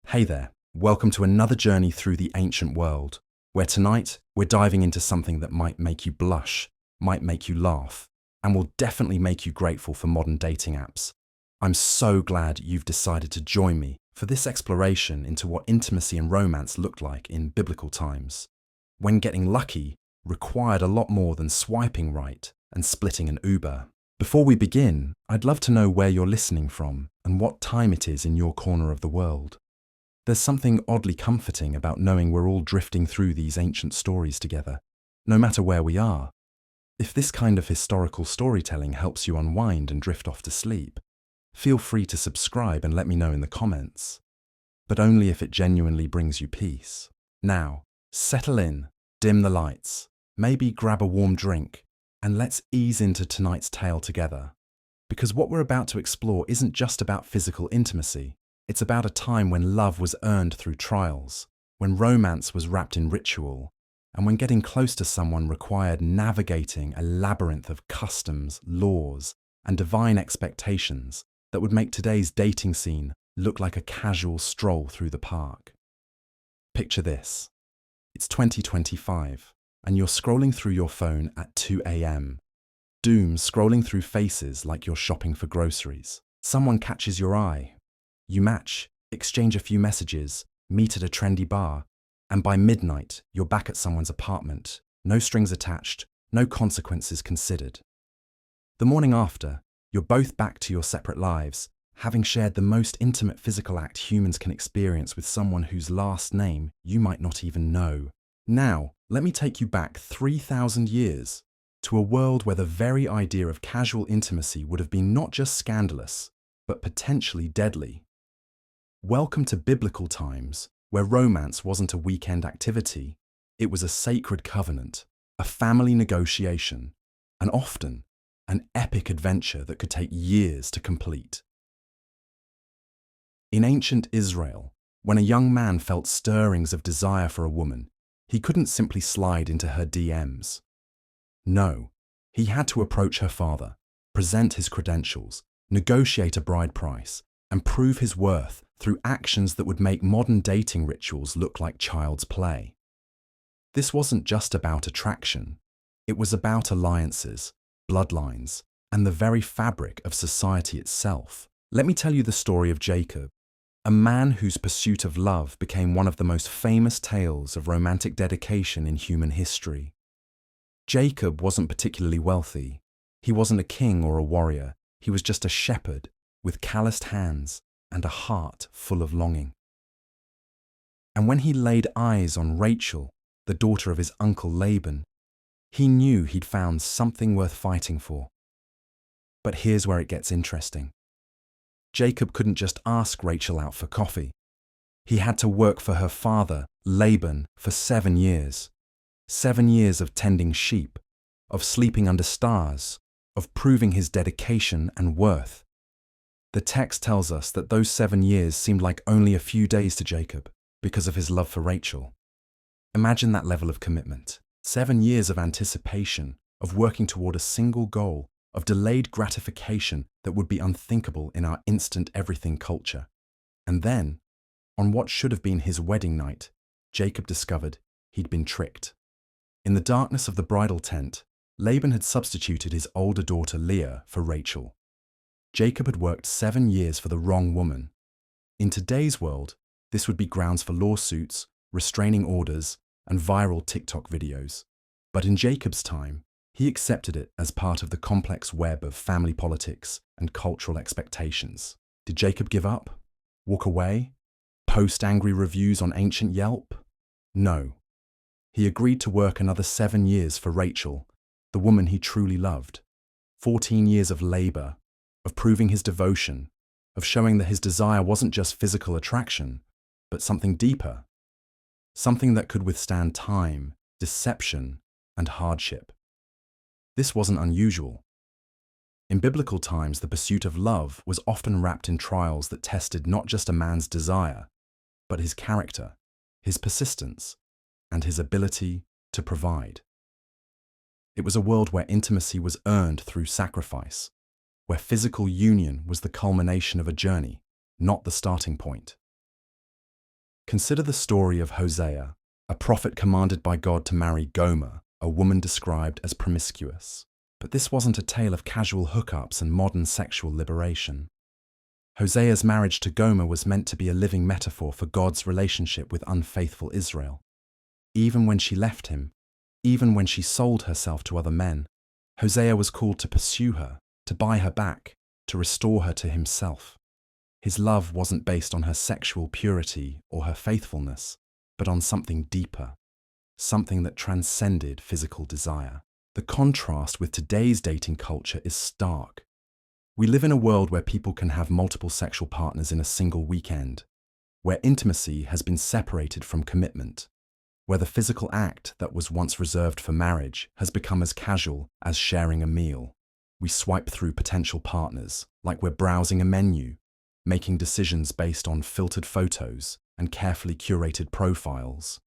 Hey there, welcome to another journey through the ancient world, where tonight we're diving into something that might make you blush, might make you laugh, and will definitely make you grateful for modern dating apps. I'm so glad you've decided to join me for this exploration into what intimacy and romance looked like in biblical times, when getting lucky required a lot more than swiping right and splitting an Uber. Before we begin, I'd love to know where you're listening from and what time it is in your corner of the world. There's something oddly comforting about knowing we're all drifting through these ancient stories together, no matter where we are. If this kind of historical storytelling helps you unwind and drift off to sleep, feel free to subscribe and let me know in the comments. But only if it genuinely brings you peace. Now, settle in, dim the lights, maybe grab a warm drink, and let's ease into tonight's tale together. Because what we're about to explore isn't just about physical intimacy. It's about a time when love was earned through trials, when romance was wrapped in ritual, and when getting close to someone required navigating a labyrinth of customs, laws, and divine expectations that would make today's dating scene look like a casual stroll through the park. Picture this. It's 2025, and you're scrolling through your phone at 2 a.m. Doom scrolling through faces like you're shopping for groceries. Someone catches your eye. You match, exchange a few messages, meet at a trendy bar, and by midnight, you're back at someone's apartment, no strings attached, no consequences considered. The morning after, you're both back to your separate lives, having shared the most intimate physical act humans can experience with someone whose last name you might not even know. Now, let me take you back 3,000 years, to a world where the very idea of casual intimacy would have been not just scandalous, but potentially deadly. Welcome to biblical times, where romance wasn't a weekend activity, it was a sacred covenant, a family negotiation, and often an epic adventure that could take years to complete. In ancient Israel, when a young man felt stirrings of desire for a woman, he couldn't simply slide into her DMs. No, he had to approach her father, present his credentials, negotiate a bride price, and prove his worth through actions that would make modern dating rituals look like child's play. This wasn't just about attraction, it was about alliances, bloodlines, and the very fabric of society itself. Let me tell you the story of Jacob, a man whose pursuit of love became one of the most famous tales of romantic dedication in human history. Jacob wasn't particularly wealthy. He wasn't a king or a warrior. He was just a shepherd with calloused hands and a heart full of longing. And when he laid eyes on Rachel, the daughter of his uncle Laban, he knew he'd found something worth fighting for. But here's where it gets interesting. Jacob couldn't just ask Rachel out for coffee. He had to work for her father, Laban, for 7 years. 7 years of tending sheep, of sleeping under stars, of proving his dedication and worth. The text tells us that those 7 years seemed like only a few days to Jacob because of his love for Rachel. Imagine that level of commitment. 7 years of anticipation, of working toward a single goal, of delayed gratification that would be unthinkable in our instant everything culture. And then, on what should have been his wedding night, Jacob discovered he'd been tricked. In the darkness of the bridal tent, Laban had substituted his older daughter Leah for Rachel. Jacob had worked 7 years for the wrong woman. In today's world, this would be grounds for lawsuits, restraining orders, and viral TikTok videos. But in Jacob's time, he accepted it as part of the complex web of family politics and cultural expectations. Did Jacob give up? Walk away? Post angry reviews on ancient Yelp? No. He agreed to work another 7 years for Rachel, the woman he truly loved. 14 years of labor, of proving his devotion, of showing that his desire wasn't just physical attraction, but something deeper, something that could withstand time, deception, and hardship. This wasn't unusual. In biblical times, the pursuit of love was often wrapped in trials that tested not just a man's desire, but his character, his persistence, and his ability to provide. It was a world where intimacy was earned through sacrifice, where physical union was the culmination of a journey, not the starting point. Consider the story of Hosea, a prophet commanded by God to marry Gomer, a woman described as promiscuous. But this wasn't a tale of casual hookups and modern sexual liberation. Hosea's marriage to Gomer was meant to be a living metaphor for God's relationship with unfaithful Israel. Even when she left him, even when she sold herself to other men, Hosea was called to pursue her, to buy her back, to restore her to himself. His love wasn't based on her sexual purity or her faithfulness, but on something deeper, something that transcended physical desire. The contrast with today's dating culture is stark. We live in a world where people can have multiple sexual partners in a single weekend, where intimacy has been separated from commitment, where the physical act that was once reserved for marriage has become as casual as sharing a meal. We swipe through potential partners like we're browsing a menu, making decisions based on filtered photos and carefully curated profiles.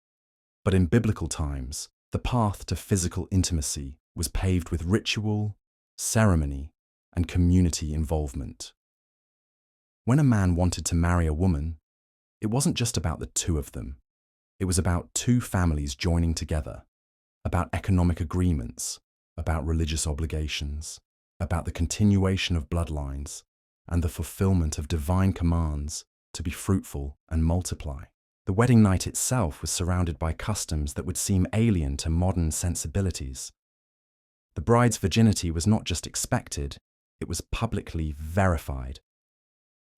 But in biblical times, the path to physical intimacy was paved with ritual, ceremony, and community involvement. When a man wanted to marry a woman, it wasn't just about the two of them. It was about two families joining together, about economic agreements, about religious obligations, about the continuation of bloodlines, and the fulfillment of divine commands to be fruitful and multiply. The wedding night itself was surrounded by customs that would seem alien to modern sensibilities. The bride's virginity was not just expected, it was publicly verified.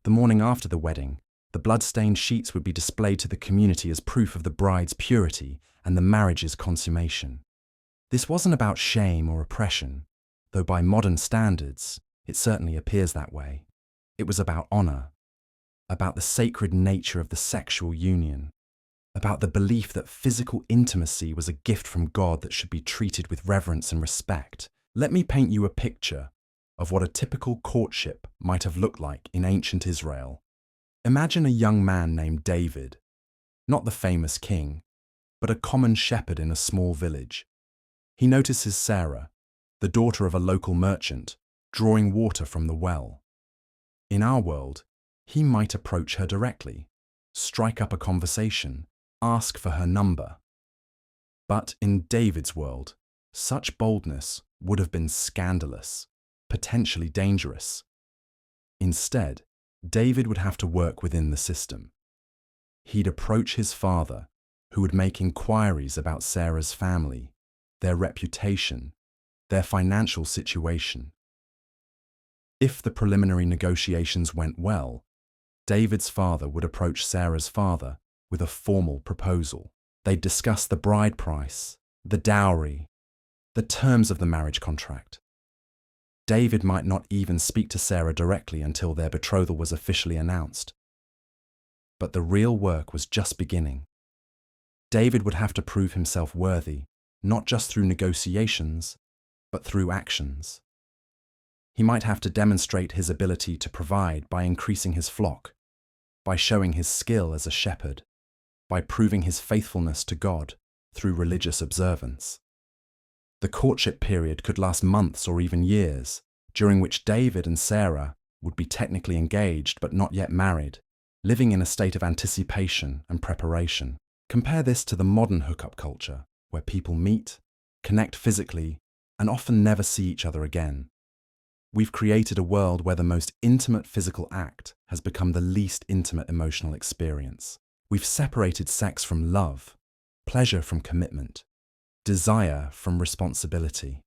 The morning after the wedding, the blood-stained sheets would be displayed to the community as proof of the bride's purity and the marriage's consummation. This wasn't about shame or oppression, though by modern standards, it certainly appears that way. It was about honor, about the sacred nature of the sexual union, about the belief that physical intimacy was a gift from God that should be treated with reverence and respect. Let me paint you a picture of what a typical courtship might have looked like in ancient Israel. Imagine a young man named David, not the famous king, but a common shepherd in a small village. He notices Sarah, the daughter of a local merchant, drawing water from the well. In our world, he might approach her directly, strike up a conversation, ask for her number. But in David's world, such boldness would have been scandalous, potentially dangerous. Instead, David would have to work within the system. He'd approach his father, who would make inquiries about Sarah's family, their reputation, their financial situation. If the preliminary negotiations went well, David's father would approach Sarah's father with a formal proposal. They'd discuss the bride price, the dowry, the terms of the marriage contract. David might not even speak to Sarah directly until their betrothal was officially announced. But the real work was just beginning. David would have to prove himself worthy, not just through negotiations, but through actions. He might have to demonstrate his ability to provide by increasing his flock, by showing his skill as a shepherd, by proving his faithfulness to God through religious observance. The courtship period could last months or even years, during which David and Sarah would be technically engaged but not yet married, living in a state of anticipation and preparation. Compare this to the modern hookup culture, where people meet, connect physically, and often never see each other again. We've created a world where the most intimate physical act has become the least intimate emotional experience. We've separated sex from love, pleasure from commitment, desire from responsibility.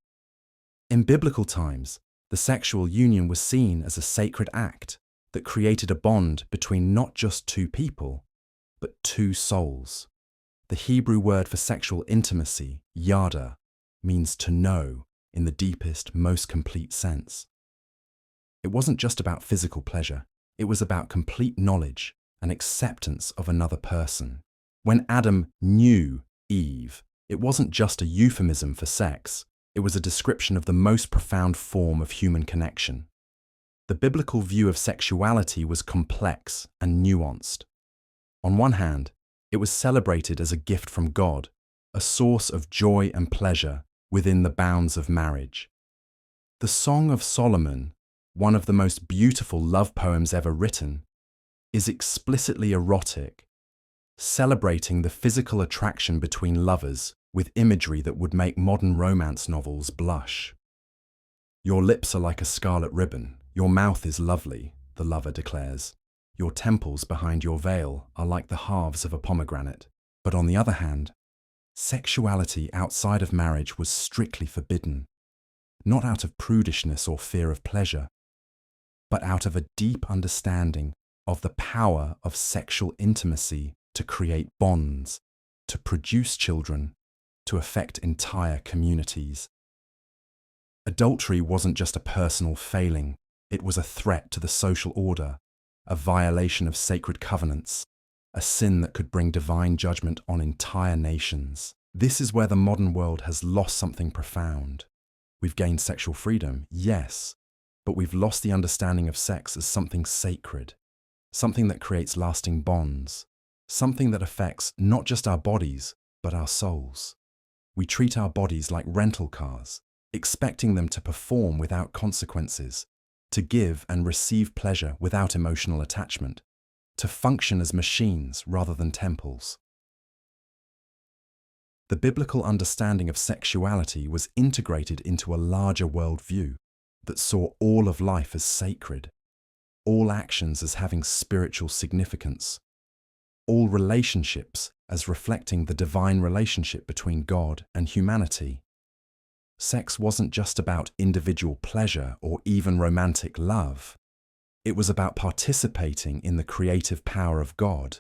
In biblical times, the sexual union was seen as a sacred act that created a bond between not just two people, but two souls. The Hebrew word for sexual intimacy, yada, means to know in the deepest, most complete sense. It wasn't just about physical pleasure, it was about complete knowledge and acceptance of another person. When Adam knew Eve, it wasn't just a euphemism for sex, it was a description of the most profound form of human connection. The biblical view of sexuality was complex and nuanced. On one hand, it was celebrated as a gift from God, a source of joy and pleasure within the bounds of marriage. The Song of Solomon, one of the most beautiful love poems ever written, is explicitly erotic, celebrating the physical attraction between lovers with imagery that would make modern romance novels blush. Your lips are like a scarlet ribbon, your mouth is lovely, the lover declares. Your temples behind your veil are like the halves of a pomegranate. But on the other hand, sexuality outside of marriage was strictly forbidden, not out of prudishness or fear of pleasure, but out of a deep understanding of the power of sexual intimacy to create bonds, to produce children, to affect entire communities. Adultery wasn't just a personal failing, it was a threat to the social order, a violation of sacred covenants, a sin that could bring divine judgment on entire nations. This is where the modern world has lost something profound. We've gained sexual freedom, yes, but we've lost the understanding of sex as something sacred, something that creates lasting bonds, something that affects not just our bodies, but our souls. We treat our bodies like rental cars, expecting them to perform without consequences, to give and receive pleasure without emotional attachment, to function as machines rather than temples. The biblical understanding of sexuality was integrated into a larger worldview that saw all of life as sacred, all actions as having spiritual significance, all relationships as reflecting the divine relationship between God and humanity. Sex wasn't just about individual pleasure or even romantic love. It was about participating in the creative power of God,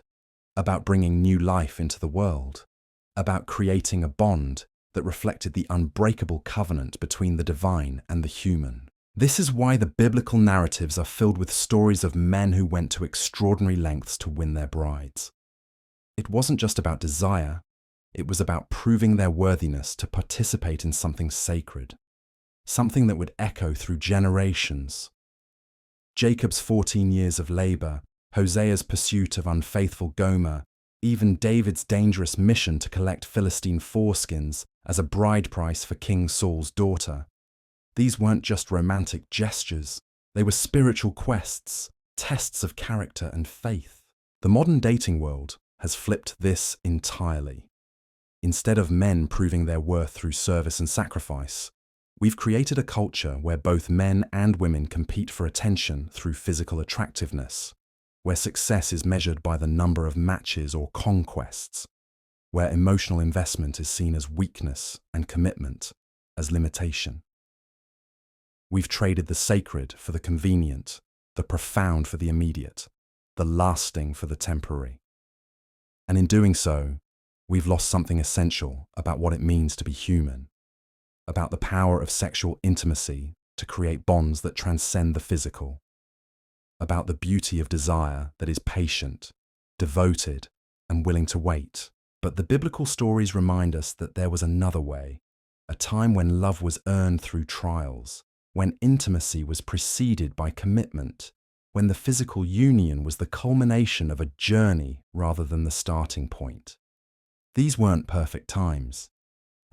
about bringing new life into the world, about creating a bond that reflected the unbreakable covenant between the divine and the human. This is why the biblical narratives are filled with stories of men who went to extraordinary lengths to win their brides. It wasn't just about desire, it was about proving their worthiness to participate in something sacred, something that would echo through generations. Jacob's 14 years of labor, Hosea's pursuit of unfaithful Gomer, even David's dangerous mission to collect Philistine foreskins as a bride price for King Saul's daughter. These weren't just romantic gestures, they were spiritual quests, tests of character and faith. The modern dating world has flipped this entirely. Instead of men proving their worth through service and sacrifice, we've created a culture where both men and women compete for attention through physical attractiveness, where success is measured by the number of matches or conquests, where emotional investment is seen as weakness and commitment as limitation. We've traded the sacred for the convenient, the profound for the immediate, the lasting for the temporary. And in doing so, we've lost something essential about what it means to be human, about the power of sexual intimacy to create bonds that transcend the physical, about the beauty of desire that is patient, devoted, and willing to wait. But the biblical stories remind us that there was another way, a time when love was earned through trials, when intimacy was preceded by commitment, when the physical union was the culmination of a journey rather than the starting point. These weren't perfect times,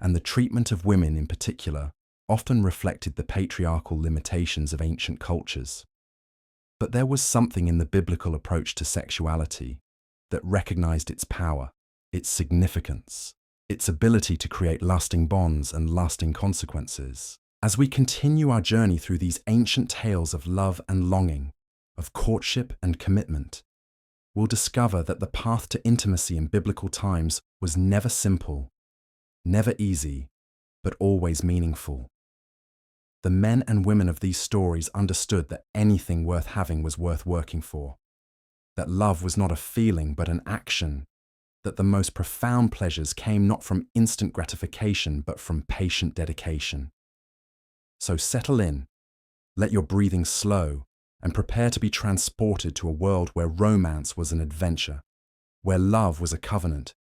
and the treatment of women in particular often reflected the patriarchal limitations of ancient cultures. But there was something in the biblical approach to sexuality that recognized its power, its significance, its ability to create lasting bonds and lasting consequences. As we continue our journey through these ancient tales of love and longing, of courtship and commitment, we'll discover that the path to intimacy in biblical times was never simple, never easy, but always meaningful. The men and women of these stories understood that anything worth having was worth working for, that love was not a feeling but an action, that the most profound pleasures came not from instant gratification but from patient dedication. So settle in, let your breathing slow, and prepare to be transported to a world where romance was an adventure, where love was a covenant,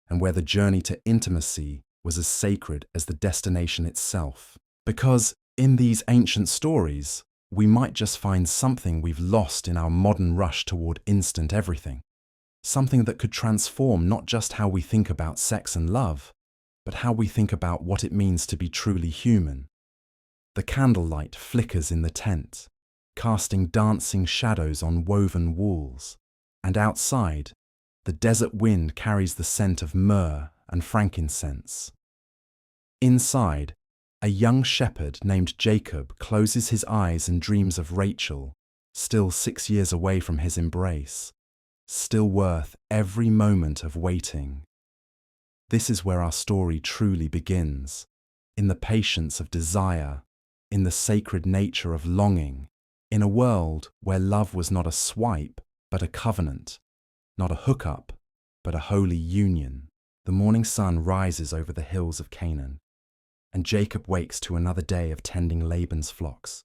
and where the journey to intimacy was as sacred as the destination itself. Because in these ancient stories, we might just find something we've lost in our modern rush toward instant everything, something that could transform not just how we think about sex and love, but how we think about what it means to be truly human. The candlelight flickers in the tent, casting dancing shadows on woven walls, and outside, The desert wind carries the scent of myrrh and frankincense. Inside, a young shepherd named Jacob closes his eyes and dreams of Rachel, still 6 years away from his embrace, still worth every moment of waiting. This is where our story truly begins, in the patience of desire, in the sacred nature of longing, in a world where love was not a swipe, but a covenant, not a hookup, but a holy union. The morning sun rises over the hills of Canaan, and Jacob wakes to another day of tending Laban's flocks,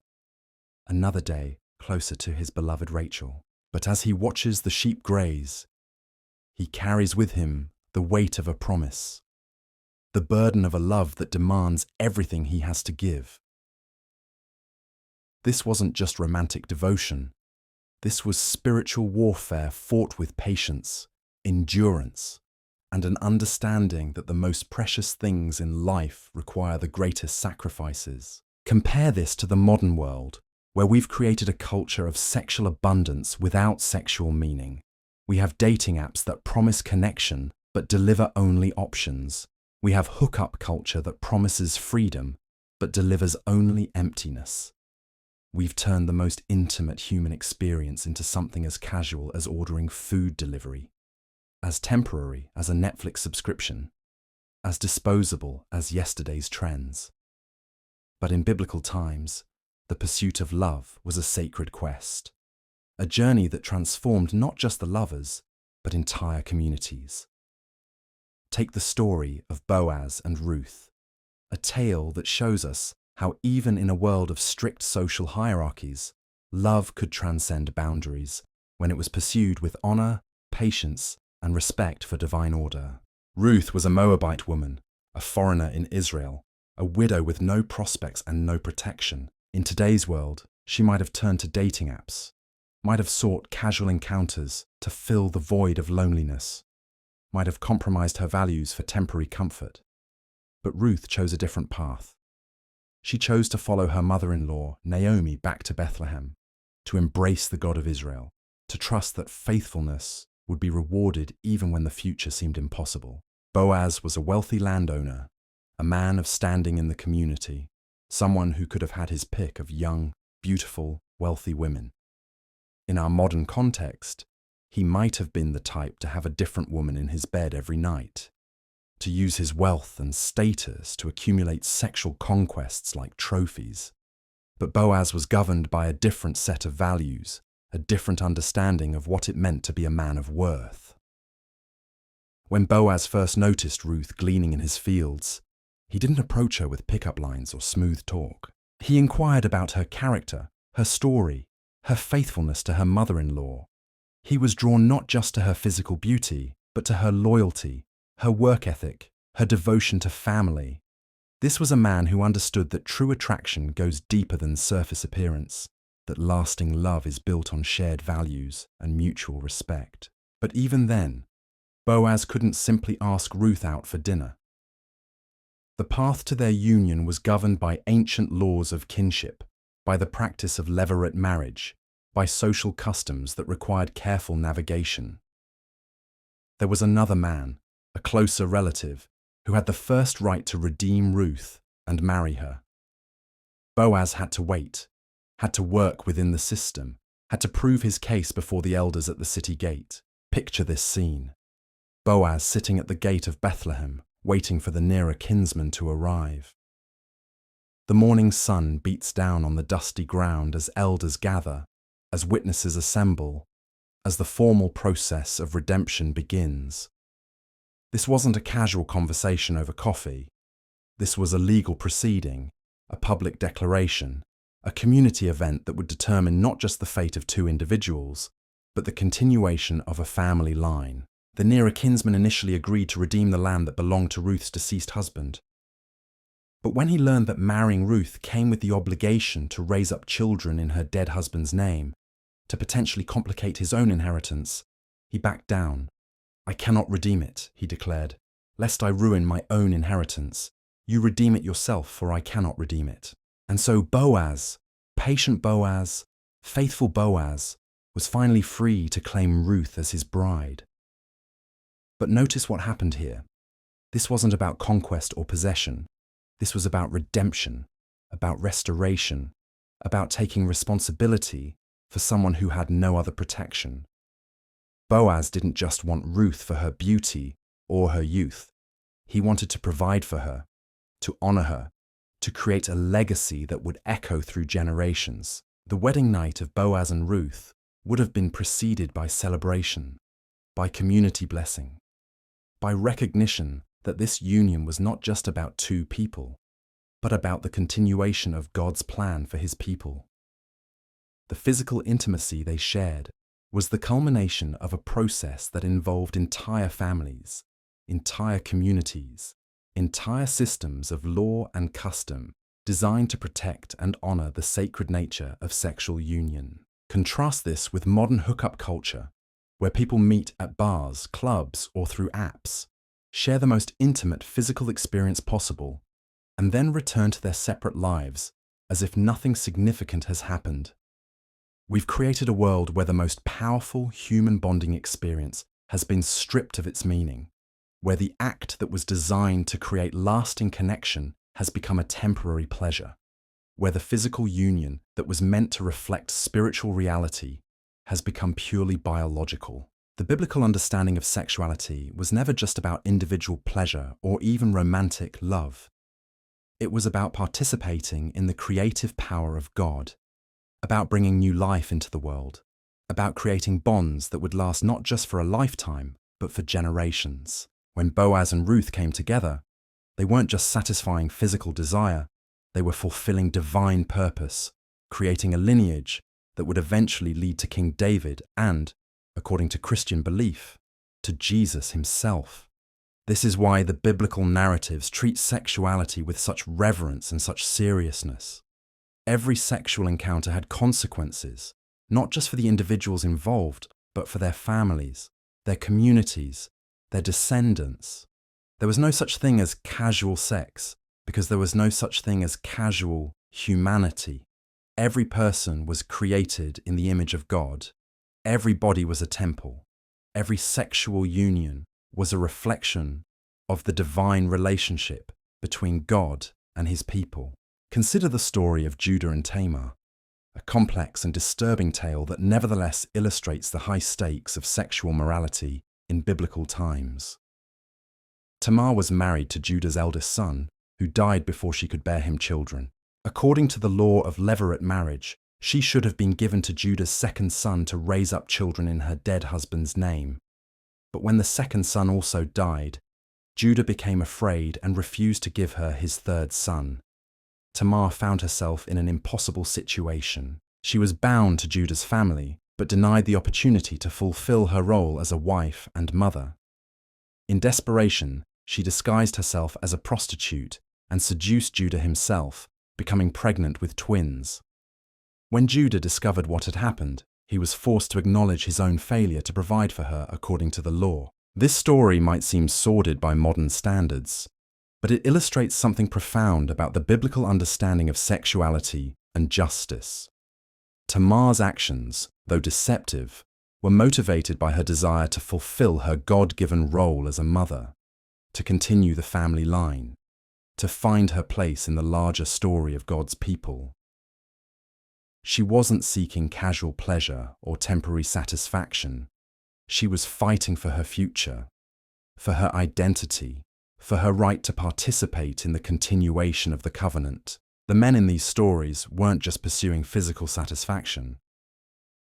another day closer to his beloved Rachel. But as he watches the sheep graze, he carries with him the weight of a promise, the burden of a love that demands everything he has to give. This wasn't just romantic devotion. This was spiritual warfare fought with patience, endurance, and an understanding that the most precious things in life require the greatest sacrifices. Compare this to the modern world, where we've created a culture of sexual abundance without sexual meaning. We have dating apps that promise connection but deliver only options. We have hookup culture that promises freedom but delivers only emptiness. We've turned the most intimate human experience into something as casual as ordering food delivery, as temporary as a Netflix subscription, as disposable as yesterday's trends. But in biblical times, the pursuit of love was a sacred quest, a journey that transformed not just the lovers, but entire communities. Take the story of Boaz and Ruth, a tale that shows us how even in a world of strict social hierarchies, love could transcend boundaries when it was pursued with honor, patience, and respect for divine order. Ruth was a Moabite woman, a foreigner in Israel, a widow with no prospects and no protection. In today's world, she might have turned to dating apps, might have sought casual encounters to fill the void of loneliness, might have compromised her values for temporary comfort. But Ruth chose a different path. She chose to follow her mother-in-law, Naomi, back to Bethlehem, to embrace the God of Israel, to trust that faithfulness would be rewarded even when the future seemed impossible. Boaz was a wealthy landowner, a man of standing in the community, someone who could have had his pick of young, beautiful, wealthy women. In our modern context, he might have been the type to have a different woman in his bed every night, to use his wealth and status to accumulate sexual conquests like trophies. But Boaz was governed by a different set of values, a different understanding of what it meant to be a man of worth. When Boaz first noticed Ruth gleaning in his fields, he didn't approach her with pickup lines or smooth talk. He inquired about her character, her story, her faithfulness to her mother-in-law. He was drawn not just to her physical beauty, but to her loyalty, her work ethic, her devotion to family. This was a man who understood that true attraction goes deeper than surface appearance, that lasting love is built on shared values and mutual respect. But even then, Boaz couldn't simply ask Ruth out for dinner. The path to their union was governed by ancient laws of kinship, by the practice of levirate marriage, by social customs that required careful navigation. There was another man, a closer relative, who had the first right to redeem Ruth and marry her. Boaz had to wait, had to work within the system, had to prove his case before the elders at the city gate. Picture this scene. Boaz sitting at the gate of Bethlehem, waiting for the nearer kinsman to arrive. The morning sun beats down on the dusty ground as elders gather, as witnesses assemble, as the formal process of redemption begins. This wasn't a casual conversation over coffee. This was a legal proceeding, a public declaration, a community event that would determine not just the fate of two individuals, but the continuation of a family line. The nearer kinsman initially agreed to redeem the land that belonged to Ruth's deceased husband. But when he learned that marrying Ruth came with the obligation to raise up children in her dead husband's name, to potentially complicate his own inheritance, he backed down. "I cannot redeem it," he declared, "lest I ruin my own inheritance. You redeem it yourself, for I cannot redeem it." And so Boaz, patient Boaz, faithful Boaz, was finally free to claim Ruth as his bride. But notice what happened here. This wasn't about conquest or possession. This was about redemption, about restoration, about taking responsibility for someone who had no other protection. Boaz didn't just want Ruth for her beauty or her youth. He wanted to provide for her, to honor her, to create a legacy that would echo through generations. The wedding night of Boaz and Ruth would have been preceded by celebration, by community blessing, by recognition that this union was not just about two people, but about the continuation of God's plan for his people. The physical intimacy they shared was the culmination of a process that involved entire families, entire communities, entire systems of law and custom designed to protect and honor the sacred nature of sexual union. Contrast this with modern hookup culture, where people meet at bars, clubs, or through apps, share the most intimate physical experience possible, and then return to their separate lives as if nothing significant has happened. We've created a world where the most powerful human bonding experience has been stripped of its meaning, where the act that was designed to create lasting connection has become a temporary pleasure, where the physical union that was meant to reflect spiritual reality has become purely biological. The biblical understanding of sexuality was never just about individual pleasure or even romantic love. It was about participating in the creative power of God, about bringing new life into the world, about creating bonds that would last not just for a lifetime, but for generations. When Boaz and Ruth came together, they weren't just satisfying physical desire, they were fulfilling divine purpose, creating a lineage that would eventually lead to King David and, according to Christian belief, to Jesus himself. This is why the biblical narratives treat sexuality with such reverence and such seriousness. Every sexual encounter had consequences, not just for the individuals involved, but for their families, their communities, their descendants. There was no such thing as casual sex, because there was no such thing as casual humanity. Every person was created in the image of God. Every body was a temple. Every sexual union was a reflection of the divine relationship between God and his people. Consider the story of Judah and Tamar, a complex and disturbing tale that nevertheless illustrates the high stakes of sexual morality in biblical times. Tamar was married to Judah's eldest son, who died before she could bear him children. According to the law of levirate marriage, she should have been given to Judah's second son to raise up children in her dead husband's name. But when the second son also died, Judah became afraid and refused to give her his third son. Tamar found herself in an impossible situation. She was bound to Judah's family, but denied the opportunity to fulfill her role as a wife and mother. In desperation, she disguised herself as a prostitute and seduced Judah himself, becoming pregnant with twins. When Judah discovered what had happened, he was forced to acknowledge his own failure to provide for her according to the law. This story might seem sordid by modern standards, but it illustrates something profound about the biblical understanding of sexuality and justice. Tamar's actions, though deceptive, were motivated by her desire to fulfill her God-given role as a mother, to continue the family line, to find her place in the larger story of God's people. She wasn't seeking casual pleasure or temporary satisfaction. She was fighting for her future, for her identity, for her right to participate in the continuation of the covenant. The men in these stories weren't just pursuing physical satisfaction.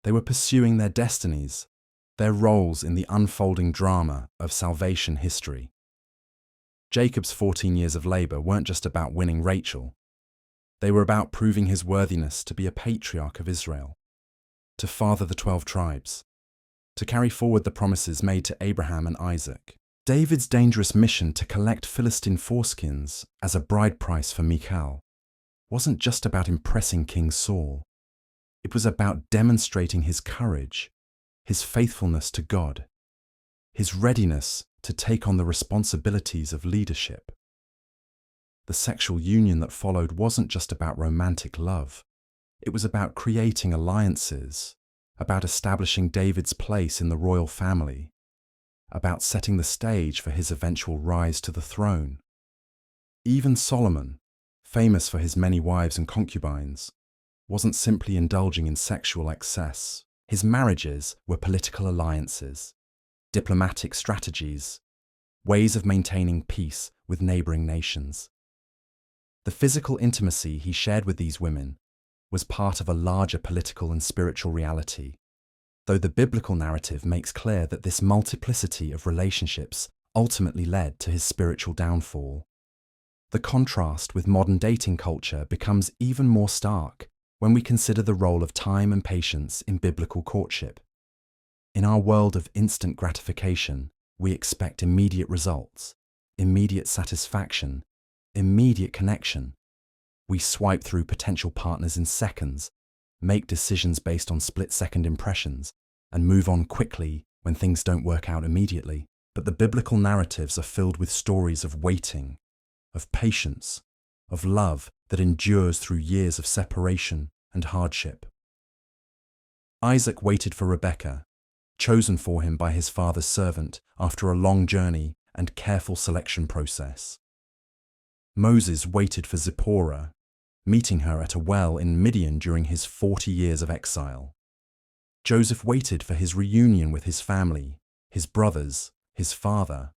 They were pursuing their destinies, their roles in the unfolding drama of salvation history. Jacob's 14 years of labor weren't just about winning Rachel. They were about proving his worthiness to be a patriarch of Israel, to father the 12 tribes, to carry forward the promises made to Abraham and Isaac. David's dangerous mission to collect Philistine foreskins as a bride price for Michal wasn't just about impressing King Saul. It was about demonstrating his courage, his faithfulness to God, his readiness to take on the responsibilities of leadership. The sexual union that followed wasn't just about romantic love. It was about creating alliances, about establishing David's place in the royal family, about setting the stage for his eventual rise to the throne. Even Solomon, famous for his many wives and concubines, wasn't simply indulging in sexual excess. His marriages were political alliances, diplomatic strategies, ways of maintaining peace with neighboring nations. The physical intimacy he shared with these women was part of a larger political and spiritual reality, though the biblical narrative makes clear that this multiplicity of relationships ultimately led to his spiritual downfall. The contrast with modern dating culture becomes even more stark when we consider the role of time and patience in biblical courtship. In our world of instant gratification, we expect immediate results, immediate satisfaction, immediate connection. We swipe through potential partners in seconds, make decisions based on split-second impressions, and move on quickly when things don't work out immediately. But the biblical narratives are filled with stories of waiting, of patience, of love that endures through years of separation and hardship. Isaac waited for Rebekah, chosen for him by his father's servant after a long journey and careful selection process. Moses waited for Zipporah, meeting her at a well in Midian during his 40 years of exile. Joseph waited for his reunion with his family, his brothers, his father,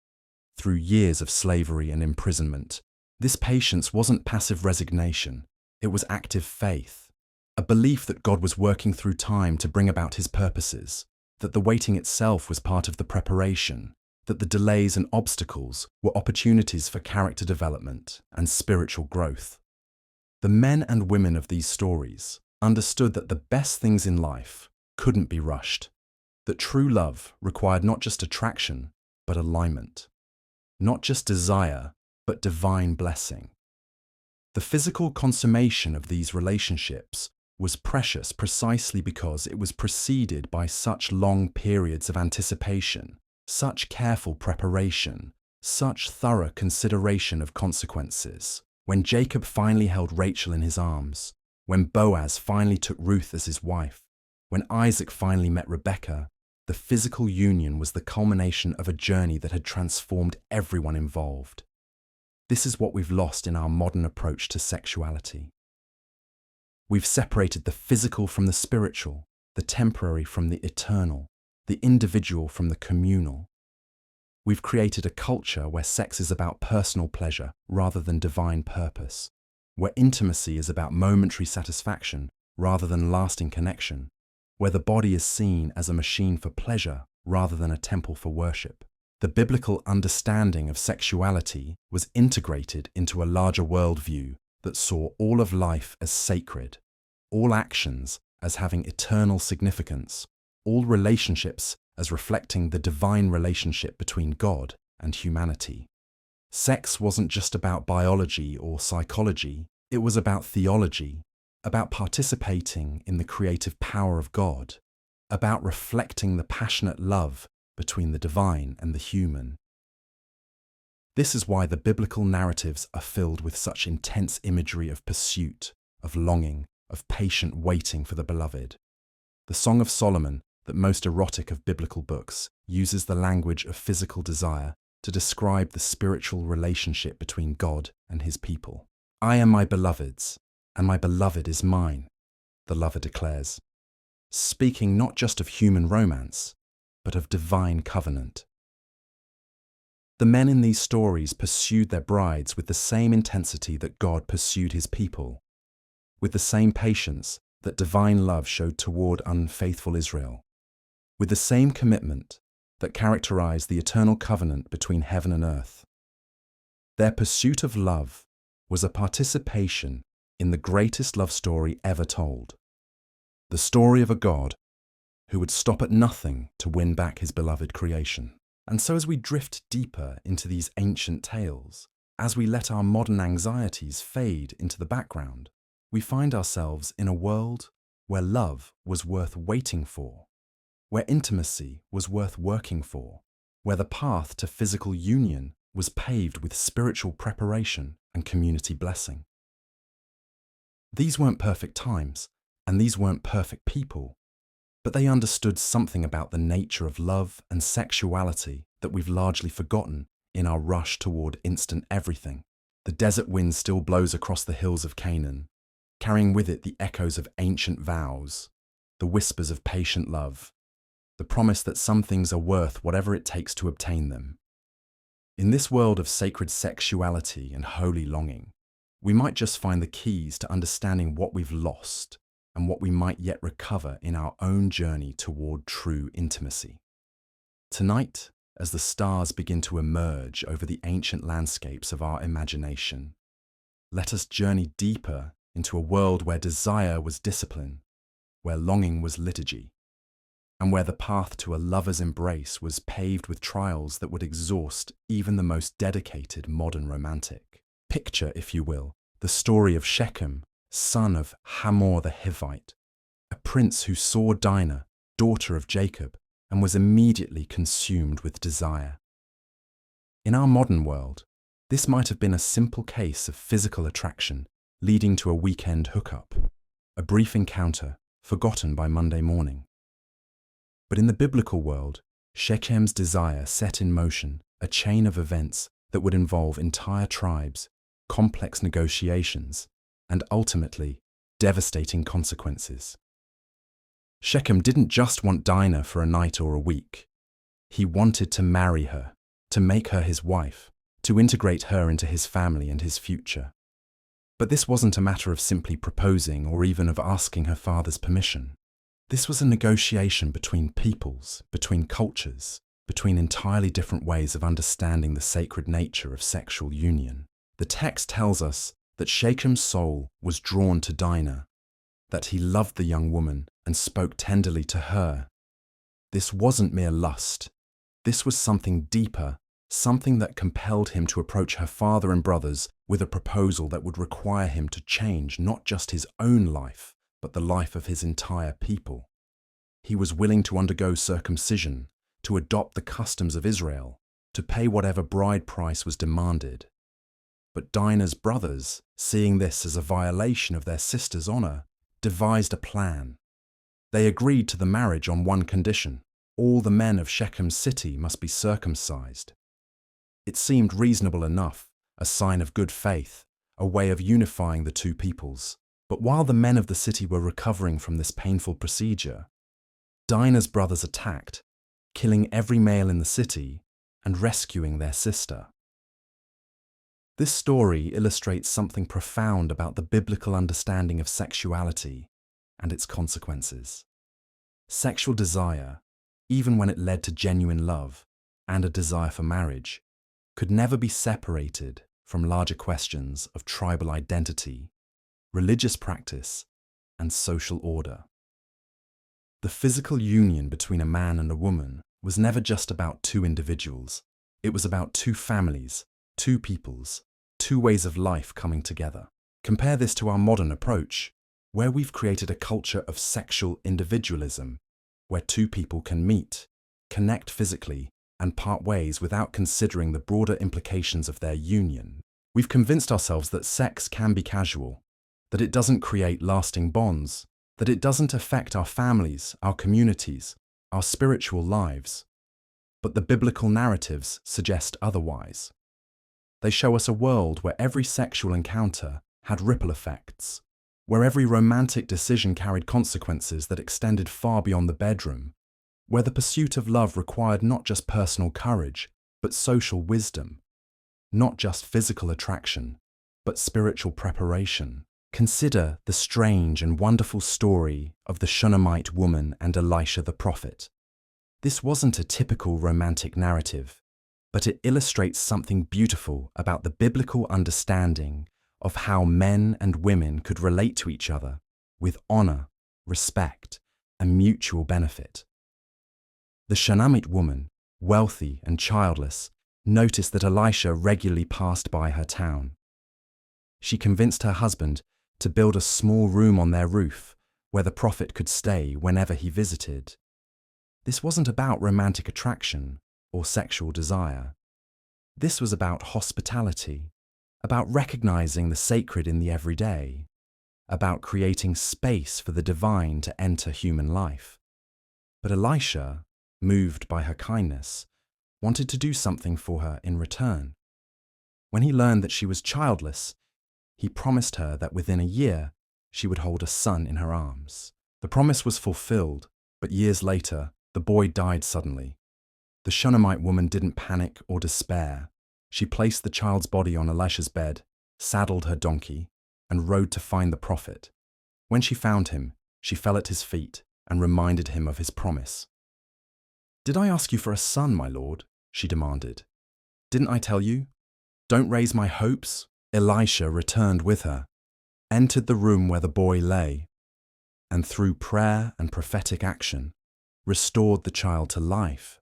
through years of slavery and imprisonment. This patience wasn't passive resignation, it was active faith, a belief that God was working through time to bring about his purposes, that the waiting itself was part of the preparation, that the delays and obstacles were opportunities for character development and spiritual growth. The men and women of these stories understood that the best things in life couldn't be rushed, that true love required not just attraction, but alignment, not just desire, but divine blessing. The physical consummation of these relationships was precious precisely because it was preceded by such long periods of anticipation, such careful preparation, such thorough consideration of consequences. When Jacob finally held Rachel in his arms, when Boaz finally took Ruth as his wife, when Isaac finally met Rebekah, the physical union was the culmination of a journey that had transformed everyone involved. This is what we've lost in our modern approach to sexuality. We've separated the physical from the spiritual, the temporary from the eternal, the individual from the communal. We've created a culture where sex is about personal pleasure rather than divine purpose, where intimacy is about momentary satisfaction rather than lasting connection, where the body is seen as a machine for pleasure rather than a temple for worship. The biblical understanding of sexuality was integrated into a larger worldview that saw all of life as sacred, all actions as having eternal significance, all relationships as reflecting the divine relationship between God and humanity. Sex wasn't just about biology or psychology, it was about theology, about participating in the creative power of God, about reflecting the passionate love between the divine and the human. This is why the biblical narratives are filled with such intense imagery of pursuit, of longing, of patient waiting for the beloved. The Song of Solomon, the most erotic of biblical books, uses the language of physical desire to describe the spiritual relationship between God and his people. I am my beloved's, and my beloved is mine, the lover declares, speaking not just of human romance, but of divine covenant. The men in these stories pursued their brides with the same intensity that God pursued his people, with the same patience that divine love showed toward unfaithful Israel, with the same commitment that characterized the eternal covenant between heaven and earth. Their pursuit of love was a participation in the greatest love story ever told, the story of a God who would stop at nothing to win back his beloved creation. And so as we drift deeper into these ancient tales, as we let our modern anxieties fade into the background, we find ourselves in a world where love was worth waiting for, where intimacy was worth working for, where the path to physical union was paved with spiritual preparation and community blessing. These weren't perfect times, and these weren't perfect people, but they understood something about the nature of love and sexuality that we've largely forgotten in our rush toward instant everything. The desert wind still blows across the hills of Canaan, carrying with it the echoes of ancient vows, the whispers of patient love, the promise that some things are worth whatever it takes to obtain them. In this world of sacred sexuality and holy longing, we might just find the keys to understanding what we've lost and what we might yet recover in our own journey toward true intimacy. Tonight, as the stars begin to emerge over the ancient landscapes of our imagination, let us journey deeper into a world where desire was discipline, where longing was liturgy, and where the path to a lover's embrace was paved with trials that would exhaust even the most dedicated modern romantic. Picture, if you will, the story of Shechem, son of Hamor the Hivite, a prince who saw Dinah, daughter of Jacob, and was immediately consumed with desire. In our modern world, this might have been a simple case of physical attraction leading to a weekend hookup, a brief encounter forgotten by Monday morning. But in the biblical world, Shechem's desire set in motion a chain of events that would involve entire tribes, complex negotiations, and ultimately devastating consequences. Shechem didn't just want Dinah for a night or a week. He wanted to marry her, to make her his wife, to integrate her into his family and his future. But this wasn't a matter of simply proposing or even of asking her father's permission. This was a negotiation between peoples, between cultures, between entirely different ways of understanding the sacred nature of sexual union. The text tells us that Shechem's soul was drawn to Dinah, that he loved the young woman and spoke tenderly to her. This wasn't mere lust. This was something deeper, something that compelled him to approach her father and brothers with a proposal that would require him to change not just his own life, but the life of his entire people. He was willing to undergo circumcision, to adopt the customs of Israel, to pay whatever bride price was demanded. But Dinah's brothers, seeing this as a violation of their sister's honor, devised a plan. They agreed to the marriage on one condition: all the men of Shechem's city must be circumcised. It seemed reasonable enough, a sign of good faith, a way of unifying the two peoples. But while the men of the city were recovering from this painful procedure, Dinah's brothers attacked, killing every male in the city and rescuing their sister. This story illustrates something profound about the biblical understanding of sexuality and its consequences. Sexual desire, even when it led to genuine love and a desire for marriage, could never be separated from larger questions of tribal identity, religious practice, and social order. The physical union between a man and a woman was never just about two individuals. It was about two families, two peoples, two ways of life coming together. Compare this to our modern approach, where we've created a culture of sexual individualism, where two people can meet, connect physically, and part ways without considering the broader implications of their union. We've convinced ourselves that sex can be casual, that it doesn't create lasting bonds, that it doesn't affect our families, our communities, our spiritual lives. But the biblical narratives suggest otherwise. They show us a world where every sexual encounter had ripple effects, where every romantic decision carried consequences that extended far beyond the bedroom, where the pursuit of love required not just personal courage, but social wisdom, not just physical attraction, but spiritual preparation. Consider the strange and wonderful story of the Shunammite woman and Elisha the prophet. This wasn't a typical romantic narrative, but it illustrates something beautiful about the biblical understanding of how men and women could relate to each other with honor, respect, and mutual benefit. The Shunammite woman, wealthy and childless, noticed that Elisha regularly passed by her town. She convinced her husband to build a small room on their roof where the prophet could stay whenever he visited. This wasn't about romantic attraction or sexual desire. This was about hospitality, about recognizing the sacred in the everyday, about creating space for the divine to enter human life. But Elisha, moved by her kindness, wanted to do something for her in return. When he learned that she was childless, he promised her that within a year she would hold a son in her arms. The promise was fulfilled, but years later, the boy died suddenly. The Shunammite woman didn't panic or despair. She placed the child's body on Elisha's bed, saddled her donkey, and rode to find the prophet. When she found him, she fell at his feet and reminded him of his promise. "Did I ask you for a son, my lord?" she demanded. "Didn't I tell you? Don't raise my hopes." Elisha returned with her, entered the room where the boy lay, and through prayer and prophetic action, restored the child to life.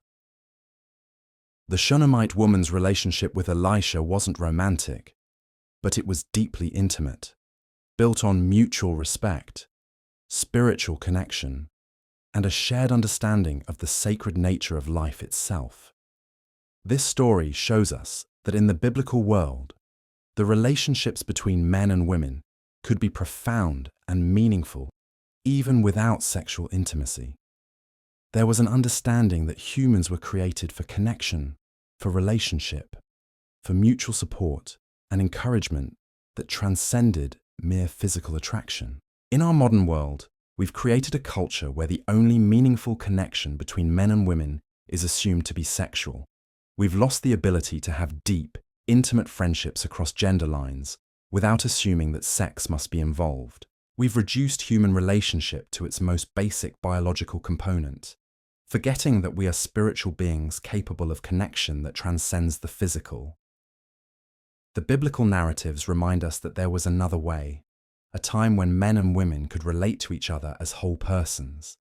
The Shunammite woman's relationship with Elisha wasn't romantic, but it was deeply intimate, built on mutual respect, spiritual connection, and a shared understanding of the sacred nature of life itself. This story shows us that in the biblical world, the relationships between men and women could be profound and meaningful, even without sexual intimacy. There was an understanding that humans were created for connection, for relationship, for mutual support and encouragement that transcended mere physical attraction. In our modern world, we've created a culture where the only meaningful connection between men and women is assumed to be sexual. We've lost the ability to have deep, intimate friendships across gender lines without assuming that sex must be involved. We've reduced human relationship to its most basic biological component, forgetting that we are spiritual beings capable of connection that transcends the physical. The biblical narratives remind us that there was another way, a time when men and women could relate to each other as whole persons,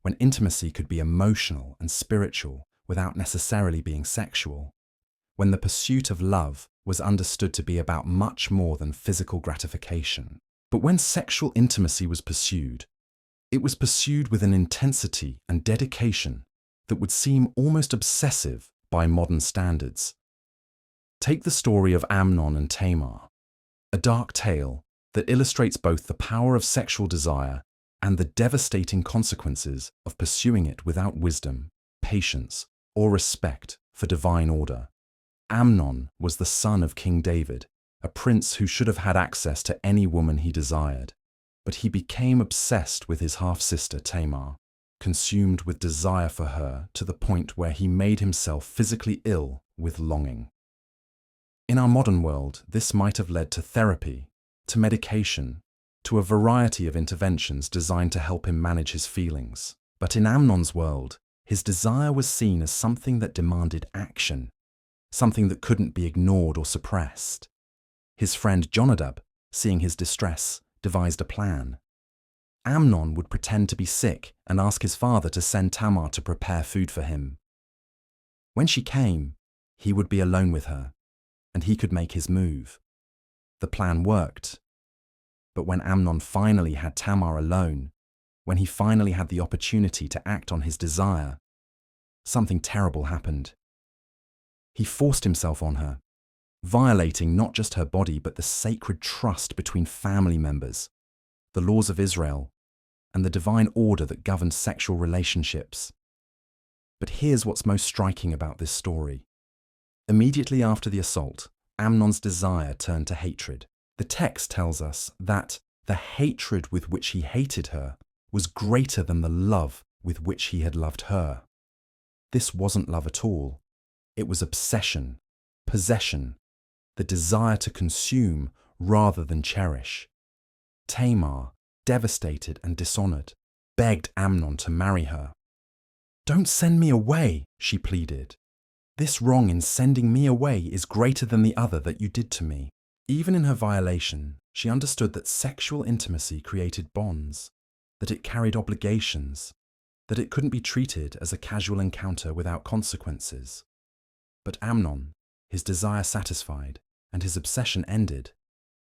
when intimacy could be emotional and spiritual without necessarily being sexual, when the pursuit of love was understood to be about much more than physical gratification. But when sexual intimacy was pursued, it was pursued with an intensity and dedication that would seem almost obsessive by modern standards. Take the story of Amnon and Tamar, a dark tale that illustrates both the power of sexual desire and the devastating consequences of pursuing it without wisdom, patience, or respect for divine order. Amnon was the son of King David, a prince who should have had access to any woman he desired. But he became obsessed with his half-sister Tamar, consumed with desire for her to the point where he made himself physically ill with longing. In our modern world, this might have led to therapy, to medication, to a variety of interventions designed to help him manage his feelings. But in Amnon's world, his desire was seen as something that demanded action, something that couldn't be ignored or suppressed. His friend Jonadab, seeing his distress, devised a plan. Amnon would pretend to be sick and ask his father to send Tamar to prepare food for him. When she came, he would be alone with her, and he could make his move. The plan worked. But when Amnon finally had Tamar alone, when he finally had the opportunity to act on his desire, something terrible happened. He forced himself on her, violating not just her body but the sacred trust between family members, the laws of Israel, and the divine order that governed sexual relationships. But here's what's most striking about this story. Immediately after the assault, Amnon's desire turned to hatred. The text tells us that the hatred with which he hated her was greater than the love with which he had loved her. This wasn't love at all. It was obsession, possession, the desire to consume rather than cherish. Tamar, devastated and dishonored, begged Amnon to marry her. "Don't send me away," she pleaded. "This wrong in sending me away is greater than the other that you did to me." Even in her violation, she understood that sexual intimacy created bonds, that it carried obligations, that it couldn't be treated as a casual encounter without consequences. But Amnon, his desire satisfied and his obsession ended,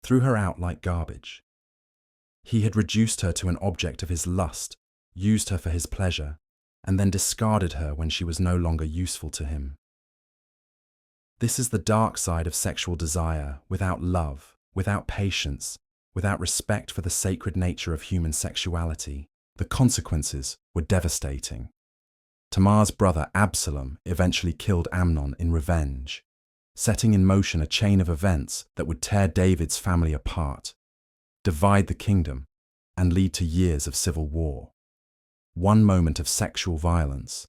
threw her out like garbage. He had reduced her to an object of his lust, used her for his pleasure, and then discarded her when she was no longer useful to him. This is the dark side of sexual desire, without love, without patience, without respect for the sacred nature of human sexuality. The consequences were devastating. Tamar's brother Absalom eventually killed Amnon in revenge, setting in motion a chain of events that would tear David's family apart, divide the kingdom, and lead to years of civil war. One moment of sexual violence,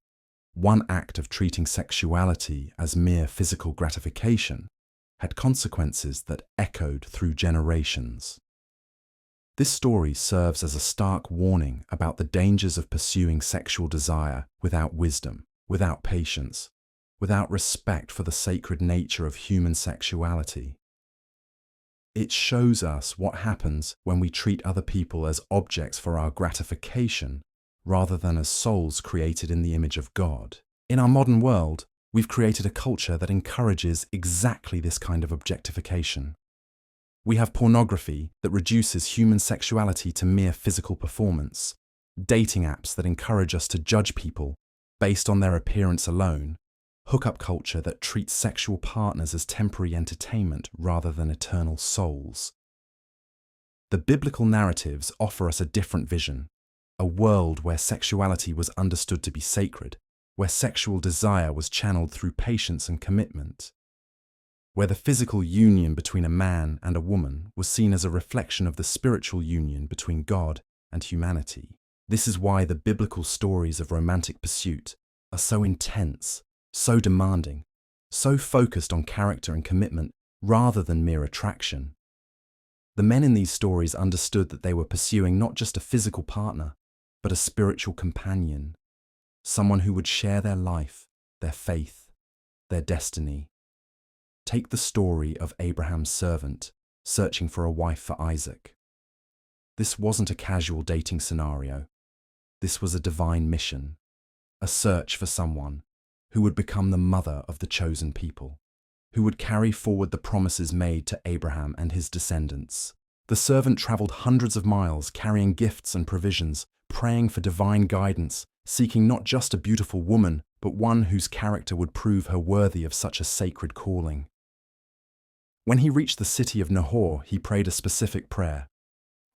one act of treating sexuality as mere physical gratification, had consequences that echoed through generations. This story serves as a stark warning about the dangers of pursuing sexual desire without wisdom, without patience, without respect for the sacred nature of human sexuality. It shows us what happens when we treat other people as objects for our gratification rather than as souls created in the image of God. In our modern world, we've created a culture that encourages exactly this kind of objectification. We have pornography that reduces human sexuality to mere physical performance, dating apps that encourage us to judge people based on their appearance alone, hookup culture that treats sexual partners as temporary entertainment rather than eternal souls. The biblical narratives offer us a different vision, a world where sexuality was understood to be sacred, where sexual desire was channeled through patience and commitment, where the physical union between a man and a woman was seen as a reflection of the spiritual union between God and humanity. This is why the biblical stories of romantic pursuit are so intense, so demanding, so focused on character and commitment rather than mere attraction. The men in these stories understood that they were pursuing not just a physical partner, but a spiritual companion, someone who would share their life, their faith, their destiny. Take the story of Abraham's servant searching for a wife for Isaac. This wasn't a casual dating scenario. This was a divine mission, a search for someone who would become the mother of the chosen people, who would carry forward the promises made to Abraham and his descendants. The servant traveled hundreds of miles carrying gifts and provisions, praying for divine guidance, seeking not just a beautiful woman, but one whose character would prove her worthy of such a sacred calling. When he reached the city of Nahor, he prayed a specific prayer.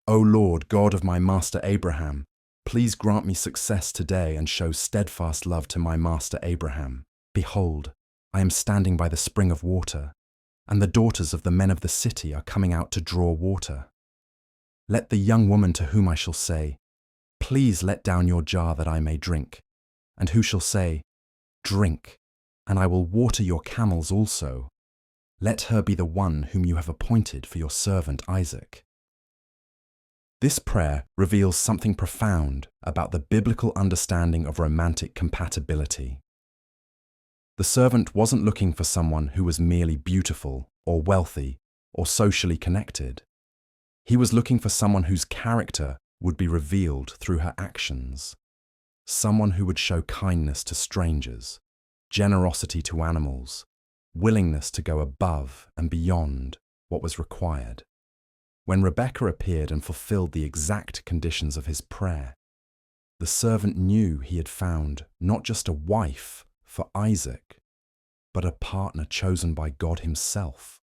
"O Lord, God of my master Abraham, please grant me success today and show steadfast love to my master Abraham. Behold, I am standing by the spring of water, and the daughters of the men of the city are coming out to draw water. Let the young woman to whom I shall say, 'Please let down your jar that I may drink,' and who shall say, 'Drink, and I will water your camels also,' let her be the one whom you have appointed for your servant Isaac." This prayer reveals something profound about the biblical understanding of romantic compatibility. The servant wasn't looking for someone who was merely beautiful or wealthy or socially connected. He was looking for someone whose character would be revealed through her actions, someone who would show kindness to strangers, generosity to animals, willingness to go above and beyond what was required. When Rebekah appeared and fulfilled the exact conditions of his prayer, the servant knew he had found not just a wife for Isaac, but a partner chosen by God himself.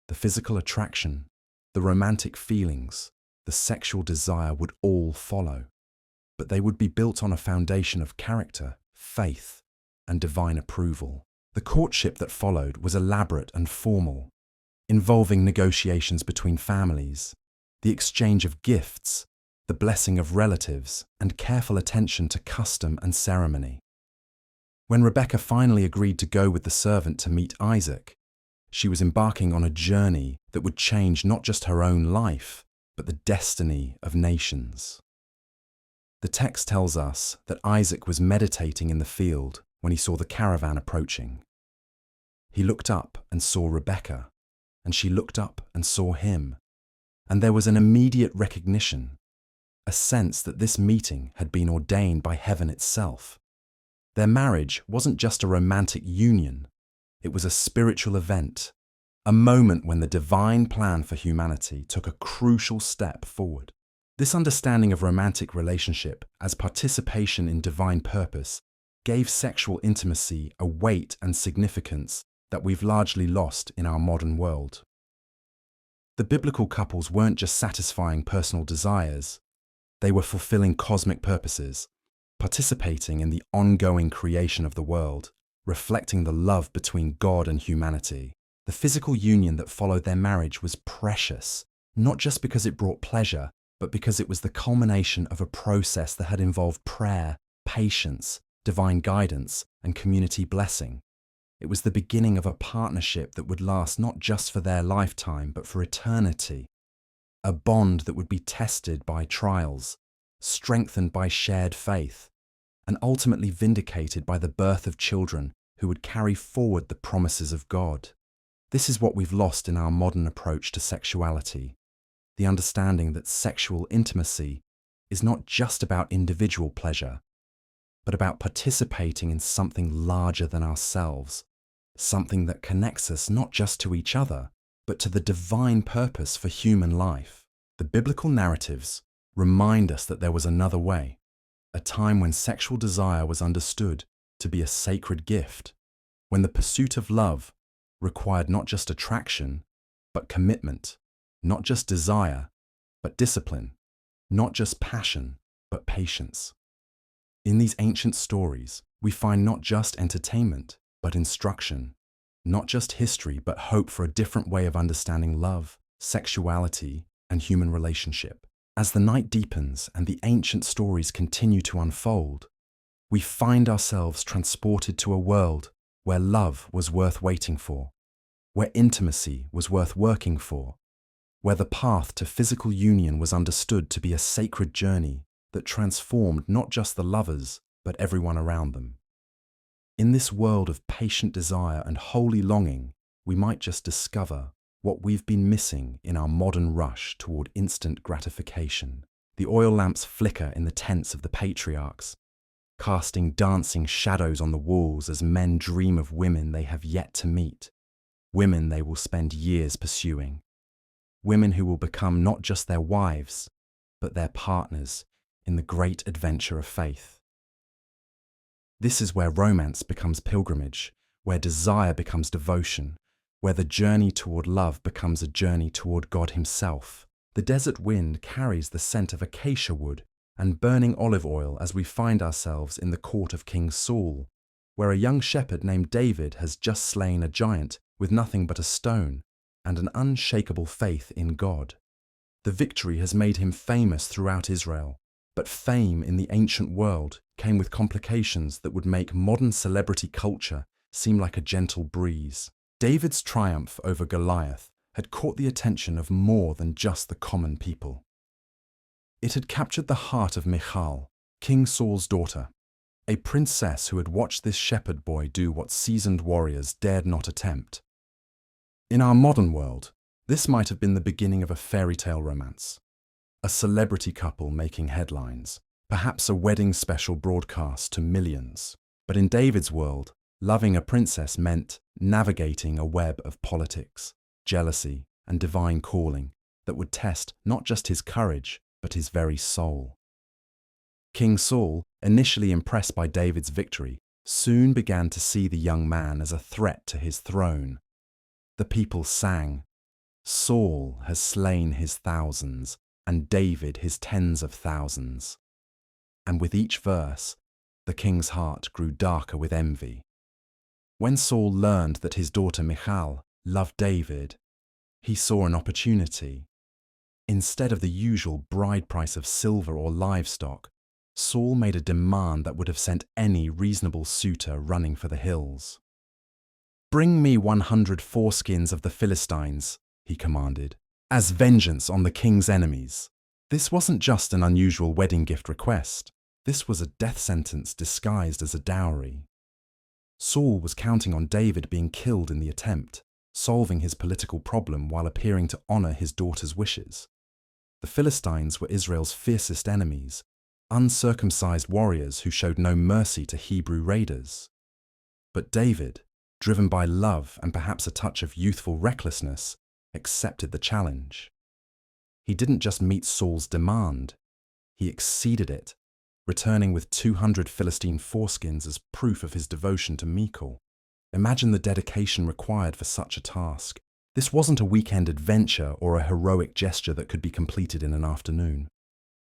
The physical attraction, the romantic feelings, the sexual desire would all follow, but they would be built on a foundation of character, faith, and divine approval. The courtship that followed was elaborate and formal, involving negotiations between families, the exchange of gifts, the blessing of relatives, and careful attention to custom and ceremony. When Rebekah finally agreed to go with the servant to meet Isaac, she was embarking on a journey that would change not just her own life, but the destiny of nations. The text tells us that Isaac was meditating in the field when he saw the caravan approaching. He looked up and saw Rebekah, and she looked up and saw him, and there was an immediate recognition, a sense that this meeting had been ordained by heaven itself. Their marriage wasn't just a romantic union, it was a spiritual event, a moment when the divine plan for humanity took a crucial step forward. This understanding of romantic relationship as participation in divine purpose gave sexual intimacy a weight and significance that we've largely lost in our modern world. The biblical couples weren't just satisfying personal desires, they were fulfilling cosmic purposes, participating in the ongoing creation of the world, reflecting the love between God and humanity. The physical union that followed their marriage was precious, not just because it brought pleasure, but because it was the culmination of a process that had involved prayer, patience, divine guidance, and community blessing. It was the beginning of a partnership that would last not just for their lifetime, but for eternity. A bond that would be tested by trials, strengthened by shared faith, and ultimately vindicated by the birth of children who would carry forward the promises of God. This is what we've lost in our modern approach to sexuality. The understanding that sexual intimacy is not just about individual pleasure, but about participating in something larger than ourselves, something that connects us not just to each other, but to the divine purpose for human life. The biblical narratives remind us that there was another way, a time when sexual desire was understood to be a sacred gift, when the pursuit of love required not just attraction, but commitment, not just desire, but discipline, not just passion, but patience. In these ancient stories, we find not just entertainment, but instruction, not just history, but hope for a different way of understanding love, sexuality, and human relationship. As the night deepens and the ancient stories continue to unfold, we find ourselves transported to a world where love was worth waiting for, where intimacy was worth working for, where the path to physical union was understood to be a sacred journey that transformed not just the lovers, but everyone around them. In this world of patient desire and holy longing, we might just discover what we've been missing in our modern rush toward instant gratification. The oil lamps flicker in the tents of the patriarchs, casting dancing shadows on the walls as men dream of women they have yet to meet, women they will spend years pursuing, women who will become not just their wives, but their partners in the great adventure of faith. This is where romance becomes pilgrimage, where desire becomes devotion, where the journey toward love becomes a journey toward God Himself. The desert wind carries the scent of acacia wood and burning olive oil as we find ourselves in the court of King Saul, where a young shepherd named David has just slain a giant with nothing but a stone and an unshakable faith in God. The victory has made him famous throughout Israel, but fame in the ancient world came with complications that would make modern celebrity culture seem like a gentle breeze. David's triumph over Goliath had caught the attention of more than just the common people. It had captured the heart of Michal, King Saul's daughter, a princess who had watched this shepherd boy do what seasoned warriors dared not attempt. In our modern world, this might have been the beginning of a fairy tale romance, a celebrity couple making headlines, perhaps a wedding special broadcast to millions. But in David's world, loving a princess meant navigating a web of politics, jealousy, and divine calling that would test not just his courage, but his very soul. King Saul, initially impressed by David's victory, soon began to see the young man as a threat to his throne. The people sang, "Saul has slain his thousands, and David his tens of thousands." And with each verse, the king's heart grew darker with envy. When Saul learned that his daughter Michal loved David, he saw an opportunity. Instead of the usual bride price of silver or livestock, Saul made a demand that would have sent any reasonable suitor running for the hills. "Bring me 100 foreskins of the Philistines," he commanded, "as vengeance on the king's enemies." This wasn't just an unusual wedding gift request. This was a death sentence disguised as a dowry. Saul was counting on David being killed in the attempt, solving his political problem while appearing to honor his daughter's wishes. The Philistines were Israel's fiercest enemies, uncircumcised warriors who showed no mercy to Hebrew raiders. But David, driven by love and perhaps a touch of youthful recklessness, accepted the challenge. He didn't just meet Saul's demand, he exceeded it, returning with 200 Philistine foreskins as proof of his devotion to Michal. Imagine the dedication required for such a task. This wasn't a weekend adventure or a heroic gesture that could be completed in an afternoon.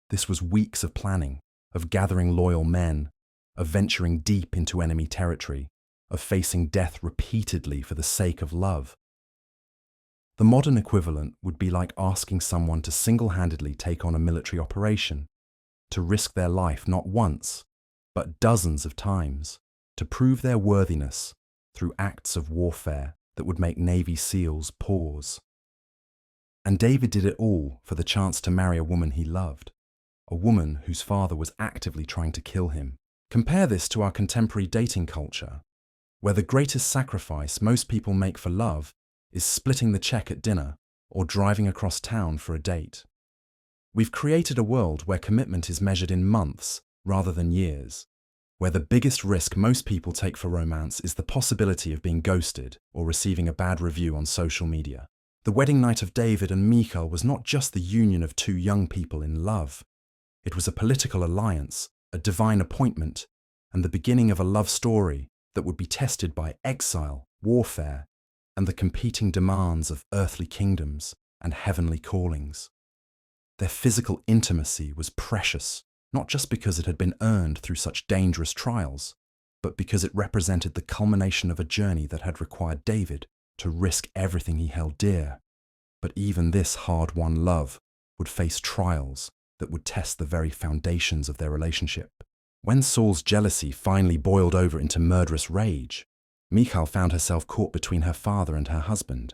This was weeks of planning, of gathering loyal men, of venturing deep into enemy territory, of facing death repeatedly for the sake of love. The modern equivalent would be like asking someone to single-handedly take on a military operation, to risk their life not once, but dozens of times, to prove their worthiness through acts of warfare that would make Navy SEALs pause. And David did it all for the chance to marry a woman he loved, a woman whose father was actively trying to kill him. Compare this to our contemporary dating culture, where the greatest sacrifice most people make for love is splitting the check at dinner or driving across town for a date. We've created a world where commitment is measured in months rather than years, where the biggest risk most people take for romance is the possibility of being ghosted or receiving a bad review on social media. The wedding night of David and Michal was not just the union of two young people in love. It was a political alliance, a divine appointment, and the beginning of a love story that would be tested by exile, warfare, and the competing demands of earthly kingdoms and heavenly callings. Their physical intimacy was precious, not just because it had been earned through such dangerous trials, but because it represented the culmination of a journey that had required David to risk everything he held dear. But even this hard-won love would face trials that would test the very foundations of their relationship. When Saul's jealousy finally boiled over into murderous rage, Michal found herself caught between her father and her husband.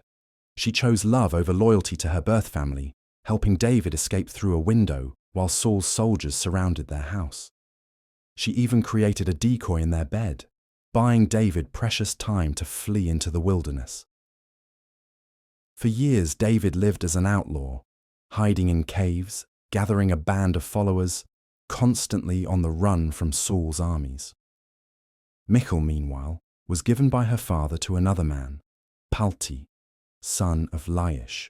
She chose love over loyalty to her birth family, helping David escape through a window while Saul's soldiers surrounded their house. She even created a decoy in their bed, buying David precious time to flee into the wilderness. For years, David lived as an outlaw, hiding in caves, gathering a band of followers, constantly on the run from Saul's armies. Michal, meanwhile, was given by her father to another man, Palti, son of Laish.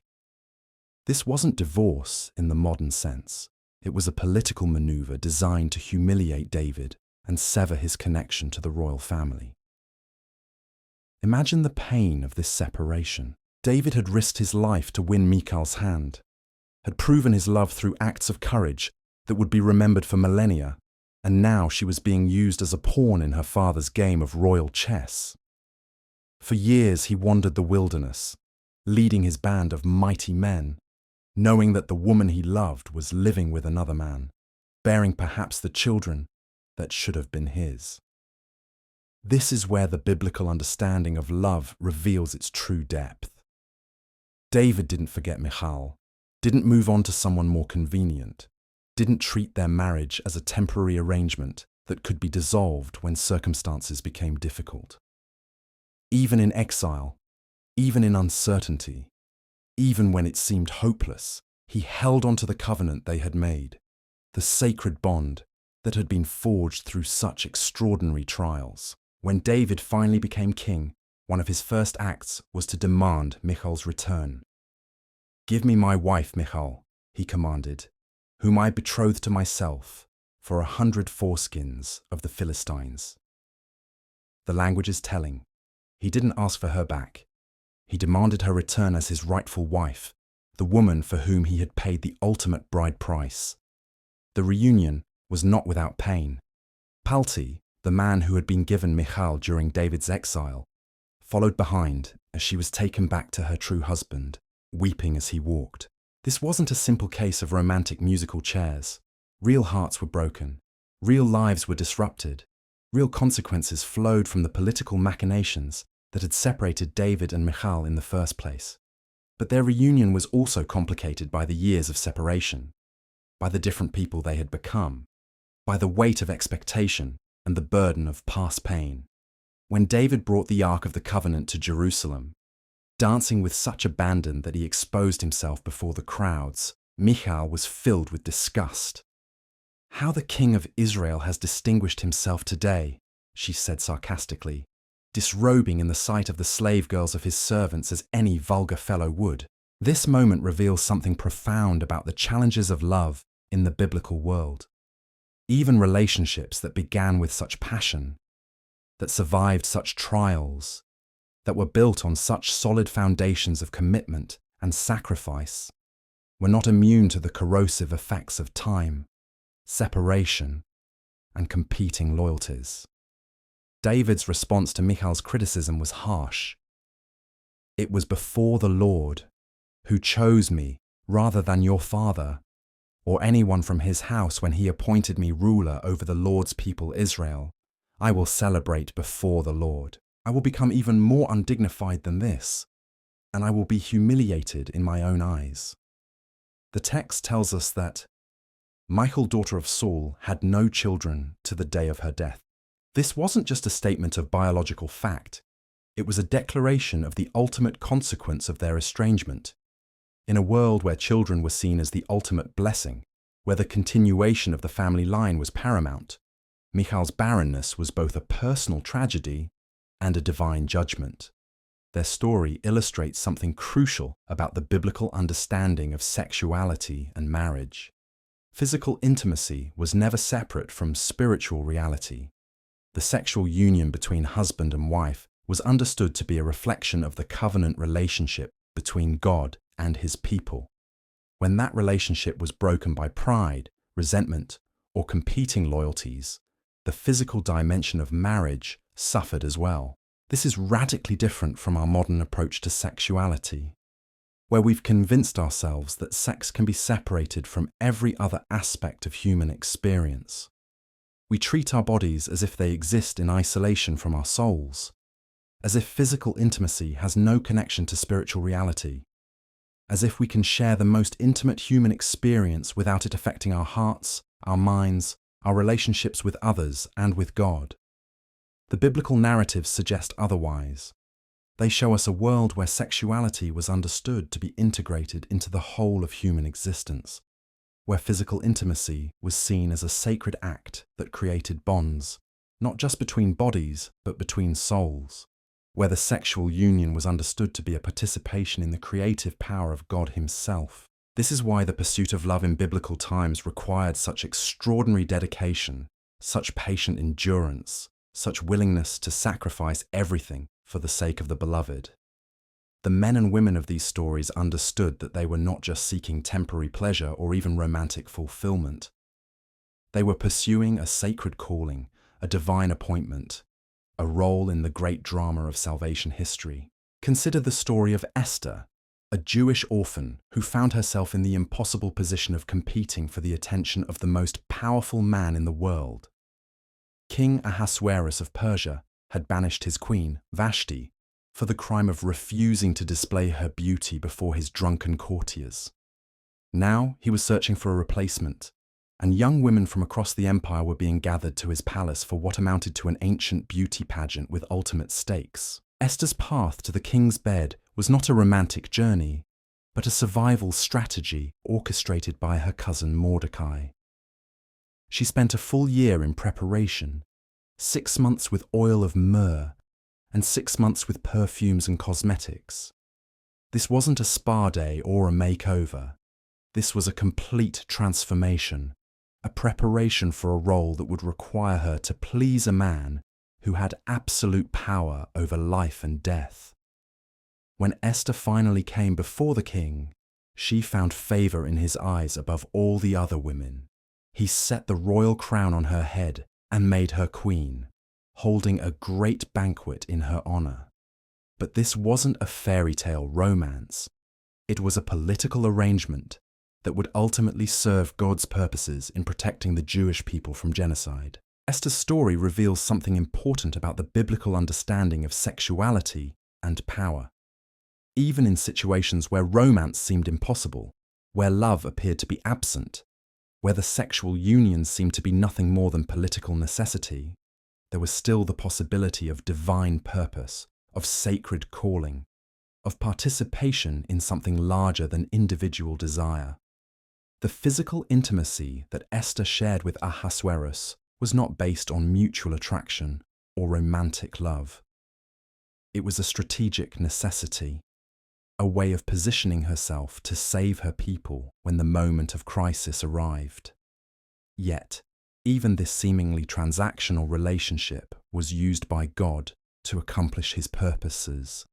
This wasn't divorce in the modern sense. It was a political maneuver designed to humiliate David and sever his connection to the royal family. Imagine the pain of this separation. David had risked his life to win Michal's hand, had proven his love through acts of courage that would be remembered for millennia, and now she was being used as a pawn in her father's game of royal chess. For years he wandered the wilderness, leading his band of mighty men, knowing that the woman he loved was living with another man, bearing perhaps the children that should have been his. This is where the biblical understanding of love reveals its true depth. David didn't forget Michal, didn't move on to someone more convenient, didn't treat their marriage as a temporary arrangement that could be dissolved when circumstances became difficult. Even in exile, even in uncertainty, even when it seemed hopeless, he held on to the covenant they had made, the sacred bond that had been forged through such extraordinary trials. When David finally became king, one of his first acts was to demand Michal's return. "Give me my wife, Michal," he commanded, "whom I betrothed to myself for 100 foreskins of the Philistines." The language is telling. He didn't ask for her back. He demanded her return as his rightful wife, the woman for whom he had paid the ultimate bride price. The reunion was not without pain. Palti, the man who had been given Michal during David's exile, followed behind as she was taken back to her true husband, weeping as he walked. This wasn't a simple case of romantic musical chairs. Real hearts were broken. Real lives were disrupted. Real consequences flowed from the political machinations that had separated David and Michal in the first place. But their reunion was also complicated by the years of separation, by the different people they had become, by the weight of expectation and the burden of past pain. When David brought the Ark of the Covenant to Jerusalem, dancing with such abandon that he exposed himself before the crowds, Michal was filled with disgust. "How the king of Israel has distinguished himself today," she said sarcastically, disrobing in the sight of the slave girls of his servants as any vulgar fellow would. This moment reveals something profound about the challenges of love in the biblical world. Even relationships that began with such passion, that survived such trials, that were built on such solid foundations of commitment and sacrifice, were not immune to the corrosive effects of time, separation, and competing loyalties. David's response to Michal's criticism was harsh. "It was before the Lord, who chose me rather than your father, or anyone from his house when he appointed me ruler over the Lord's people Israel. I will celebrate before the Lord. I will become even more undignified than this, and I will be humiliated in my own eyes." The text tells us that Michal, daughter of Saul, had no children to the day of her death. This wasn't just a statement of biological fact. It was a declaration of the ultimate consequence of their estrangement. In a world where children were seen as the ultimate blessing, where the continuation of the family line was paramount, Michal's barrenness was both a personal tragedy and a divine judgment. Their story illustrates something crucial about the biblical understanding of sexuality and marriage. Physical intimacy was never separate from spiritual reality. The sexual union between husband and wife was understood to be a reflection of the covenant relationship between God and his people. When that relationship was broken by pride, resentment, or competing loyalties, the physical dimension of marriage suffered as well. This is radically different from our modern approach to sexuality, where we've convinced ourselves that sex can be separated from every other aspect of human experience. We treat our bodies as if they exist in isolation from our souls, as if physical intimacy has no connection to spiritual reality, as if we can share the most intimate human experience without it affecting our hearts, our minds, our relationships with others and with God. The biblical narratives suggest otherwise. They show us a world where sexuality was understood to be integrated into the whole of human existence, where physical intimacy was seen as a sacred act that created bonds, not just between bodies, but between souls, where the sexual union was understood to be a participation in the creative power of God himself. This is why the pursuit of love in biblical times required such extraordinary dedication, such patient endurance, such willingness to sacrifice everything for the sake of the beloved. The men and women of these stories understood that they were not just seeking temporary pleasure or even romantic fulfillment. They were pursuing a sacred calling, a divine appointment, a role in the great drama of salvation history. Consider the story of Esther, a Jewish orphan who found herself in the impossible position of competing for the attention of the most powerful man in the world. King Ahasuerus of Persia had banished his queen, Vashti, for the crime of refusing to display her beauty before his drunken courtiers. Now he was searching for a replacement, and young women from across the empire were being gathered to his palace for what amounted to an ancient beauty pageant with ultimate stakes. Esther's path to the king's bed was not a romantic journey, but a survival strategy orchestrated by her cousin Mordecai. She spent a full year in preparation, 6 months with oil of myrrh, and 6 months with perfumes and cosmetics. This wasn't a spa day or a makeover. This was a complete transformation, a preparation for a role that would require her to please a man who had absolute power over life and death. When Esther finally came before the king, she found favor in his eyes above all the other women. He set the royal crown on her head and made her queen, holding a great banquet in her honor. But this wasn't a fairy tale romance. It was a political arrangement that would ultimately serve God's purposes in protecting the Jewish people from genocide. Esther's story reveals something important about the biblical understanding of sexuality and power. Even in situations where romance seemed impossible, where love appeared to be absent, where the sexual union seemed to be nothing more than political necessity, there was still the possibility of divine purpose, of sacred calling, of participation in something larger than individual desire. The physical intimacy that Esther shared with Ahasuerus was not based on mutual attraction or romantic love. It was a strategic necessity, a way of positioning herself to save her people when the moment of crisis arrived. Yet, even this seemingly transactional relationship was used by God to accomplish his purposes,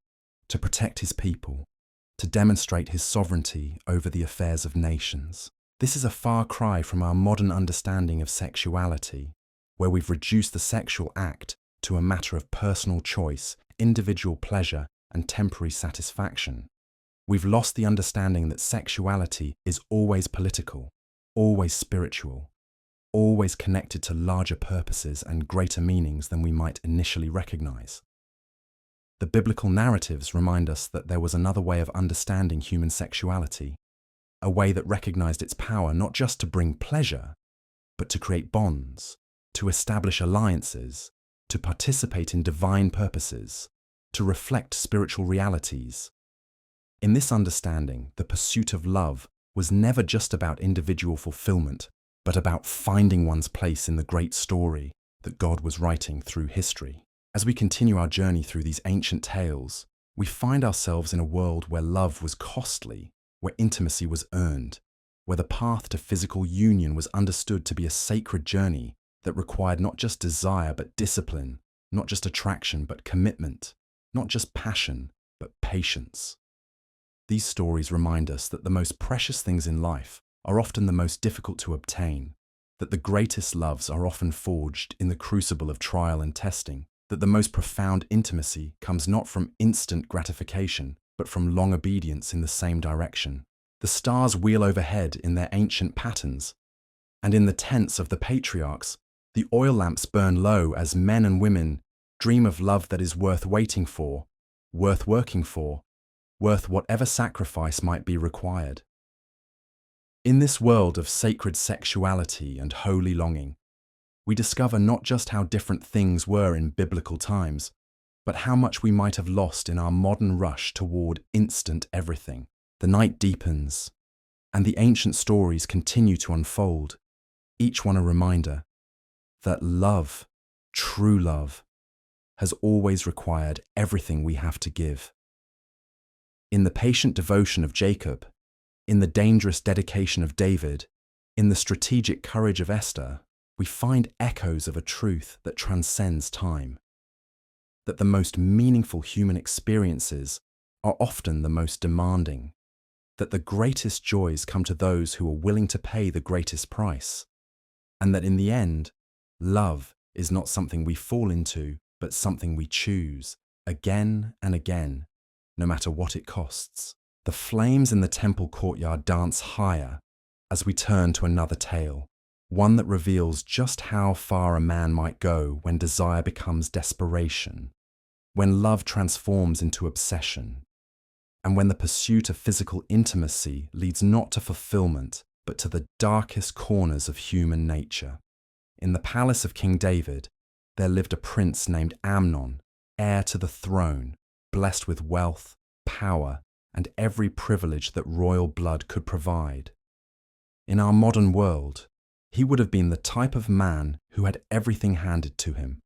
to protect his people, to demonstrate his sovereignty over the affairs of nations. This is a far cry from our modern understanding of sexuality, where we've reduced the sexual act to a matter of personal choice, individual pleasure, and temporary satisfaction. We've lost the understanding that sexuality is always political, always spiritual, always connected to larger purposes and greater meanings than we might initially recognize. The biblical narratives remind us that there was another way of understanding human sexuality, a way that recognized its power not just to bring pleasure, but to create bonds, to establish alliances, to participate in divine purposes, to reflect spiritual realities. In this understanding, the pursuit of love was never just about individual fulfillment, but about finding one's place in the great story that God was writing through history. As we continue our journey through these ancient tales, we find ourselves in a world where love was costly, where intimacy was earned, where the path to physical union was understood to be a sacred journey that required not just desire but discipline, not just attraction but commitment, not just passion but patience. These stories remind us that the most precious things in life are often the most difficult to obtain, that the greatest loves are often forged in the crucible of trial and testing, that the most profound intimacy comes not from instant gratification, but from long obedience in the same direction. The stars wheel overhead in their ancient patterns, and in the tents of the patriarchs, the oil lamps burn low as men and women dream of love that is worth waiting for, worth working for, worth whatever sacrifice might be required. In this world of sacred sexuality and holy longing, we discover not just how different things were in biblical times, but how much we might have lost in our modern rush toward instant everything. The night deepens, and the ancient stories continue to unfold, each one a reminder that love, true love, has always required everything we have to give. In the patient devotion of Jacob, in the dangerous dedication of David, in the strategic courage of Esther, we find echoes of a truth that transcends time. That the most meaningful human experiences are often the most demanding. That the greatest joys come to those who are willing to pay the greatest price. And that in the end, love is not something we fall into, but something we choose, again and again, no matter what it costs. The flames in the temple courtyard dance higher as we turn to another tale, one that reveals just how far a man might go when desire becomes desperation, when love transforms into obsession, and when the pursuit of physical intimacy leads not to fulfillment, but to the darkest corners of human nature. In the palace of King David, there lived a prince named Amnon, heir to the throne, blessed with wealth, power, and every privilege that royal blood could provide. In our modern world, he would have been the type of man who had everything handed to him,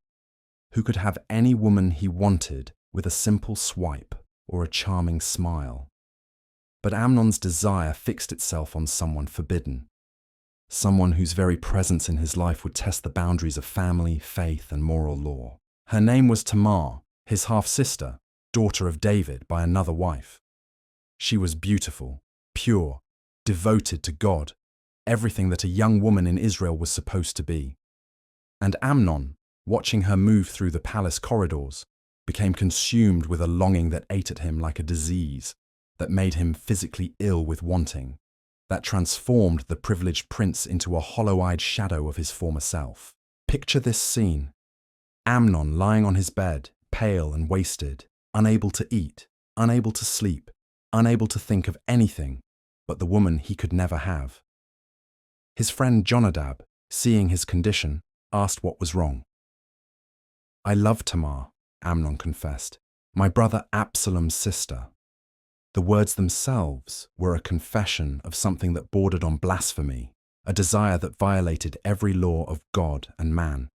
who could have any woman he wanted with a simple swipe or a charming smile. But Amnon's desire fixed itself on someone forbidden, someone whose very presence in his life would test the boundaries of family, faith, and moral law. Her name was Tamar, his half-sister, daughter of David by another wife. She was beautiful, pure, devoted to God, everything that a young woman in Israel was supposed to be. And Amnon, watching her move through the palace corridors, became consumed with a longing that ate at him like a disease, that made him physically ill with wanting, that transformed the privileged prince into a hollow-eyed shadow of his former self. Picture this scene: Amnon lying on his bed, pale and wasted, unable to eat, unable to sleep, unable to think of anything but the woman he could never have. His friend Jonadab, seeing his condition, asked what was wrong. "I love Tamar," Amnon confessed, "my brother Absalom's sister." The words themselves were a confession of something that bordered on blasphemy, a desire that violated every law of God and man.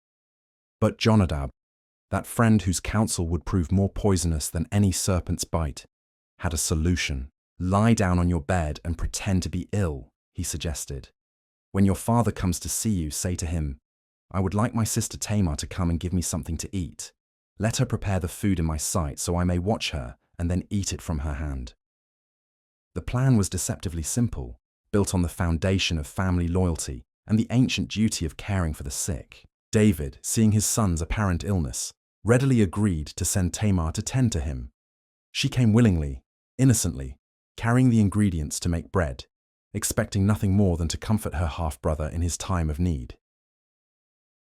But Jonadab, that friend whose counsel would prove more poisonous than any serpent's bite, had a solution. "Lie down on your bed and pretend to be ill," he suggested. "When your father comes to see you, say to him, 'I would like my sister Tamar to come and give me something to eat. Let her prepare the food in my sight so I may watch her and then eat it from her hand.'" The plan was deceptively simple, built on the foundation of family loyalty and the ancient duty of caring for the sick. David, seeing his son's apparent illness, readily agreed to send Tamar to tend to him. She came willingly, innocently, carrying the ingredients to make bread, expecting nothing more than to comfort her half-brother in his time of need.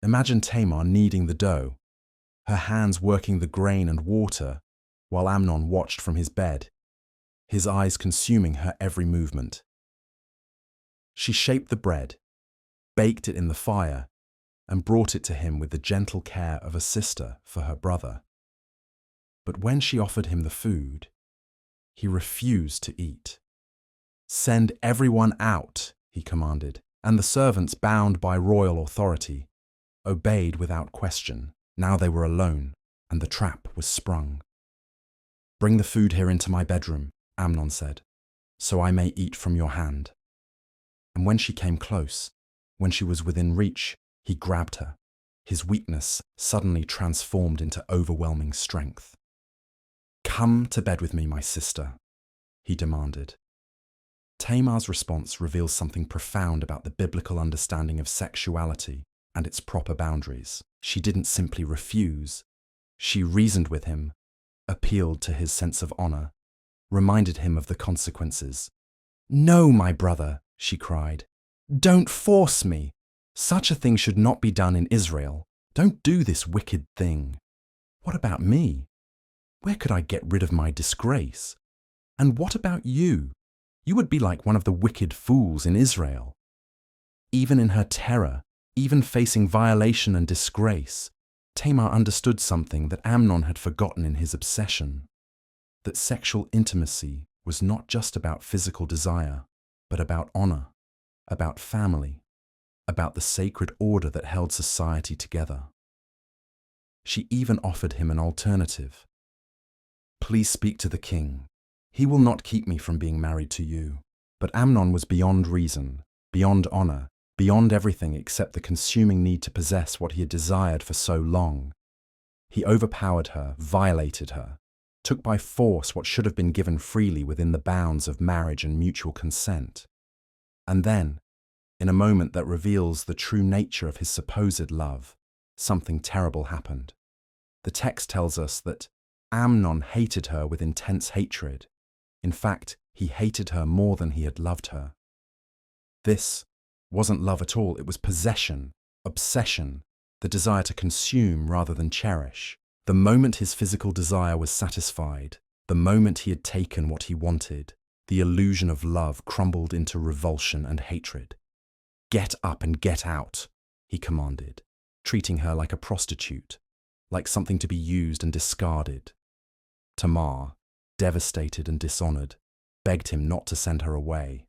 Imagine Tamar kneading the dough, her hands working the grain and water, while Amnon watched from his bed, his eyes consuming her every movement. She shaped the bread, baked it in the fire, and brought it to him with the gentle care of a sister for her brother. But when she offered him the food, he refused to eat. "Send everyone out," he commanded, and the servants, bound by royal authority, obeyed without question. Now they were alone, and the trap was sprung. "Bring the food here into my bedroom," Amnon said, "so I may eat from your hand." And when she came close, when she was within reach, he grabbed her, his weakness suddenly transformed into overwhelming strength. "Come to bed with me, my sister," he demanded. Tamar's response reveals something profound about the biblical understanding of sexuality and its proper boundaries. She didn't simply refuse. She reasoned with him, appealed to his sense of honor, reminded him of the consequences. "No, my brother," she cried. "Don't force me. Such a thing should not be done in Israel. Don't do this wicked thing. What about me? Where could I get rid of my disgrace? And what about you? You would be like one of the wicked fools in Israel." Even in her terror, even facing violation and disgrace, Tamar understood something that Amnon had forgotten in his obsession: that sexual intimacy was not just about physical desire, but about honor, about family, about the sacred order that held society together. She even offered him an alternative. "Please speak to the king. He will not keep me from being married to you." But Amnon was beyond reason, beyond honor, beyond everything except the consuming need to possess what he had desired for so long. He overpowered her, violated her, took by force what should have been given freely within the bounds of marriage and mutual consent. And then, in a moment that reveals the true nature of his supposed love, something terrible happened. The text tells us that Amnon hated her with intense hatred. In fact, he hated her more than he had loved her. This wasn't love at all. It was possession, obsession, the desire to consume rather than cherish. The moment his physical desire was satisfied, the moment he had taken what he wanted, the illusion of love crumbled into revulsion and hatred. "Get up and get out," he commanded, treating her like a prostitute, like something to be used and discarded. Tamar, devastated and dishonored, begged him not to send her away.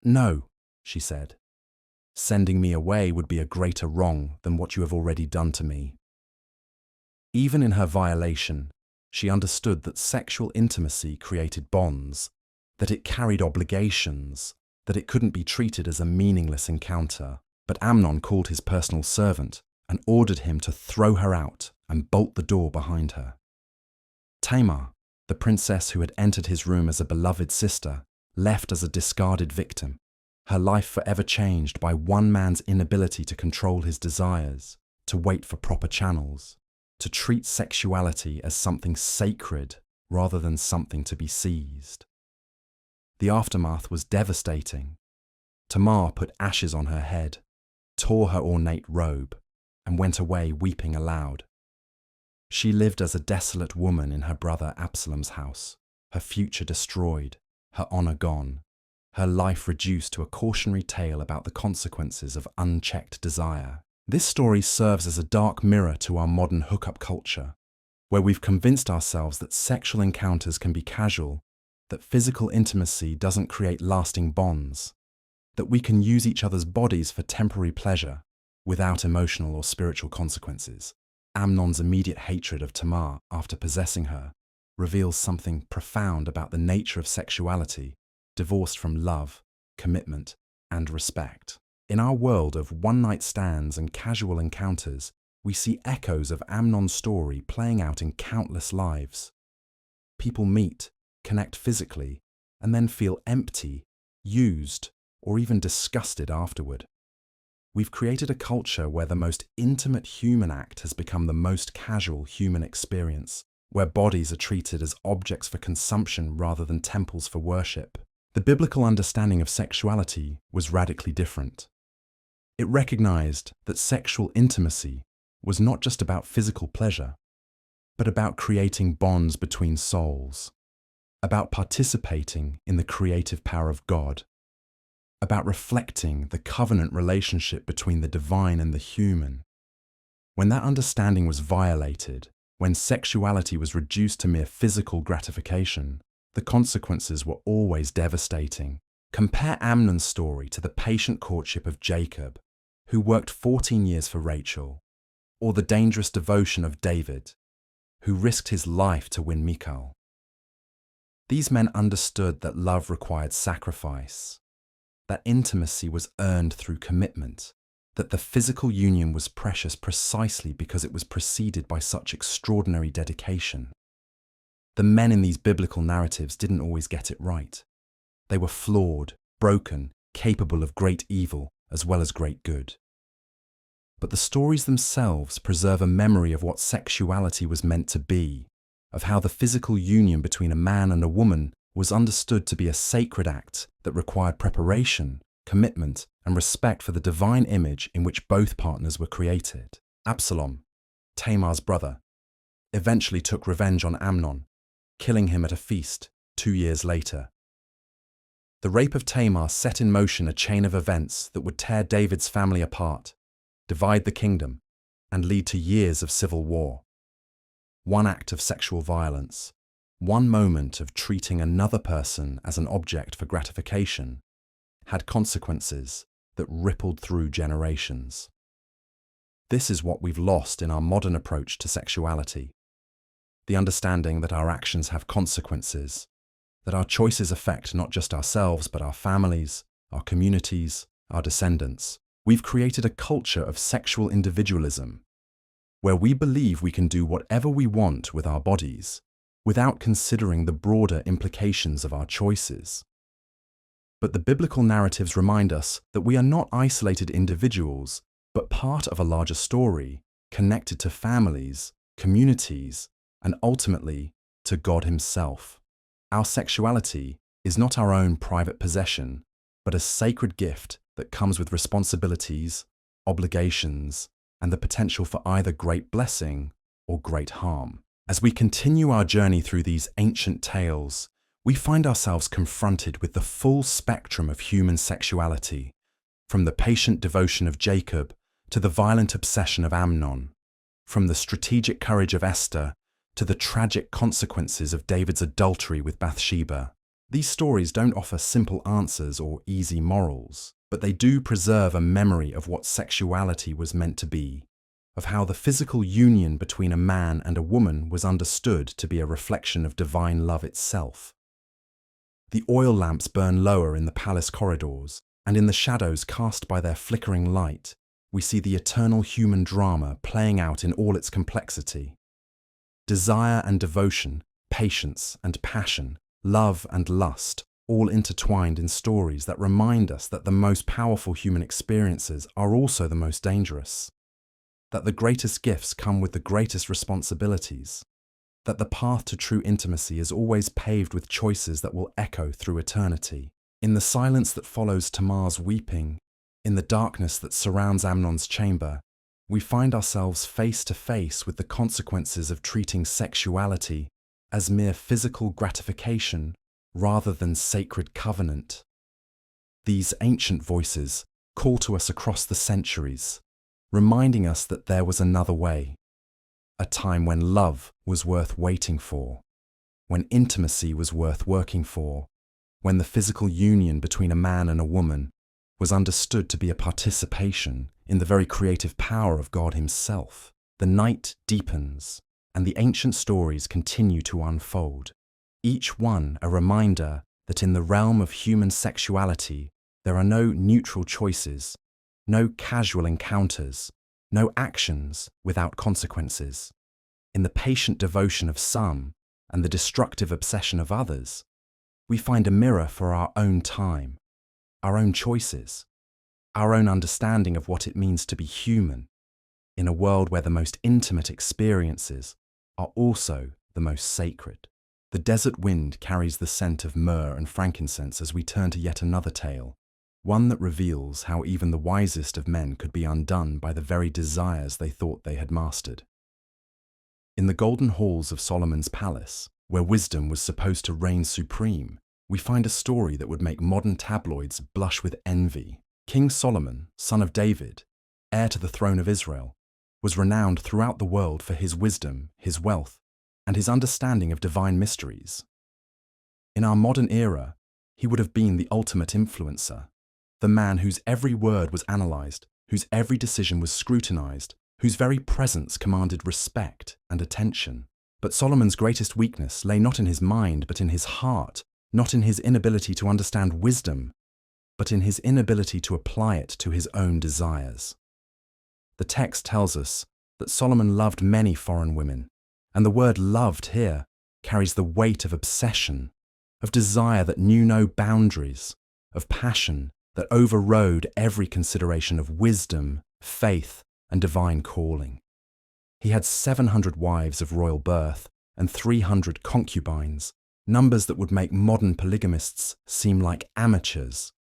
"No," she said. "Sending me away would be a greater wrong than what you have already done to me." Even in her violation, she understood that sexual intimacy created bonds, that it carried obligations, that it couldn't be treated as a meaningless encounter. But Amnon called his personal servant and ordered him to throw her out and bolt the door behind her. Tamar, the princess who had entered his room as a beloved sister, left as a discarded victim, her life forever changed by one man's inability to control his desires, to wait for proper channels, to treat sexuality as something sacred rather than something to be seized. The aftermath was devastating. Tamar put ashes on her head, tore her ornate robe, and went away weeping aloud. She lived as a desolate woman in her brother Absalom's house, her future destroyed, her honor gone, her life reduced to a cautionary tale about the consequences of unchecked desire. This story serves as a dark mirror to our modern hookup culture, where we've convinced ourselves that sexual encounters can be casual, that physical intimacy doesn't create lasting bonds, that we can use each other's bodies for temporary pleasure without emotional or spiritual consequences. Amnon's immediate hatred of Tamar after possessing her reveals something profound about the nature of sexuality, divorced from love, commitment, and respect. In our world of one-night stands and casual encounters, we see echoes of Amnon's story playing out in countless lives. People meet, connect physically, and then feel empty, used, or even disgusted afterward. we've created a culture where the most intimate human act has become the most casual human experience, where bodies are treated as objects for consumption rather than temples for worship. The biblical understanding of sexuality was radically different. It recognized that sexual intimacy was not just about physical pleasure, but about creating bonds between souls, about participating in the creative power of God, about reflecting the covenant relationship between the divine and the human. When that understanding was violated, when sexuality was reduced to mere physical gratification, the consequences were always devastating. Compare Amnon's story to the patient courtship of Jacob, who worked 14 years for Rachel, or the dangerous devotion of David, who risked his life to win Michal. These men understood that love required sacrifice, that intimacy was earned through commitment, that the physical union was precious precisely because it was preceded by such extraordinary dedication. The men in these biblical narratives didn't always get it right. They were flawed, broken, capable of great evil as well as great good. But the stories themselves preserve a memory of what sexuality was meant to be, of how the physical union between a man and a woman was understood to be a sacred act that required preparation, commitment, and respect for the divine image in which both partners were created. Absalom, Tamar's brother, eventually took revenge on Amnon, killing him at a feast 2 years later. The rape of Tamar set in motion a chain of events that would tear David's family apart, divide the kingdom, and lead to years of civil war. One act of sexual violence, one moment of treating another person as an object for gratification, had consequences that rippled through generations. This is what we've lost in our modern approach to sexuality. The understanding that our actions have consequences, that our choices affect not just ourselves but our families, our communities, our descendants. We've created a culture of sexual individualism, where we believe we can do whatever we want with our bodies, without considering the broader implications of our choices. But the biblical narratives remind us that we are not isolated individuals, but part of a larger story, connected to families, communities, and ultimately to God Himself. Our sexuality is not our own private possession, but a sacred gift that comes with responsibilities, obligations, and the potential for either great blessing or great harm. As we continue our journey through these ancient tales, we find ourselves confronted with the full spectrum of human sexuality, from the patient devotion of Jacob to the violent obsession of Amnon, from the strategic courage of Esther to the tragic consequences of David's adultery with Bathsheba. These stories don't offer simple answers or easy morals, but they do preserve a memory of what sexuality was meant to be, of how the physical union between a man and a woman was understood to be a reflection of divine love itself. The oil lamps burn lower in the palace corridors, and in the shadows cast by their flickering light, we see the eternal human drama playing out in all its complexity. Desire and devotion, patience and passion, love and lust, all intertwined in stories that remind us that the most powerful human experiences are also the most dangerous, that the greatest gifts come with the greatest responsibilities, that the path to true intimacy is always paved with choices that will echo through eternity. In the silence that follows Tamar's weeping, in the darkness that surrounds Amnon's chamber, we find ourselves face to face with the consequences of treating sexuality as mere physical gratification rather than sacred covenant. These ancient voices call to us across the centuries, reminding us that there was another way, a time when love was worth waiting for, when intimacy was worth working for, when the physical union between a man and a woman was understood to be a participation in the very creative power of God Himself. The night deepens, and the ancient stories continue to unfold, each one a reminder that in the realm of human sexuality there are no neutral choices, no casual encounters, no actions without consequences. In the patient devotion of some and the destructive obsession of others, we find a mirror for our own time, our own choices. our own understanding of what it means to be human, in a world where the most intimate experiences are also the most sacred. The desert wind carries the scent of myrrh and frankincense as we turn to yet another tale, one that reveals how even the wisest of men could be undone by the very desires they thought they had mastered. In the golden halls of Solomon's palace, where wisdom was supposed to reign supreme, we find a story that would make modern tabloids blush with envy. King Solomon, son of David, heir to the throne of Israel, was renowned throughout the world for his wisdom, his wealth, and his understanding of divine mysteries. In our modern era, he would have been the ultimate influencer, the man whose every word was analyzed, whose every decision was scrutinized, whose very presence commanded respect and attention. But Solomon's greatest weakness lay not in his mind, but in his heart, not in his inability to understand wisdom, but in his inability to apply it to his own desires. The text tells us that Solomon loved many foreign women, and the word loved here carries the weight of obsession, of desire that knew no boundaries, of passion that overrode every consideration of wisdom, faith, and divine calling. He had 700 wives of royal birth and 300 concubines, numbers that would make modern polygamists seem like amateurs,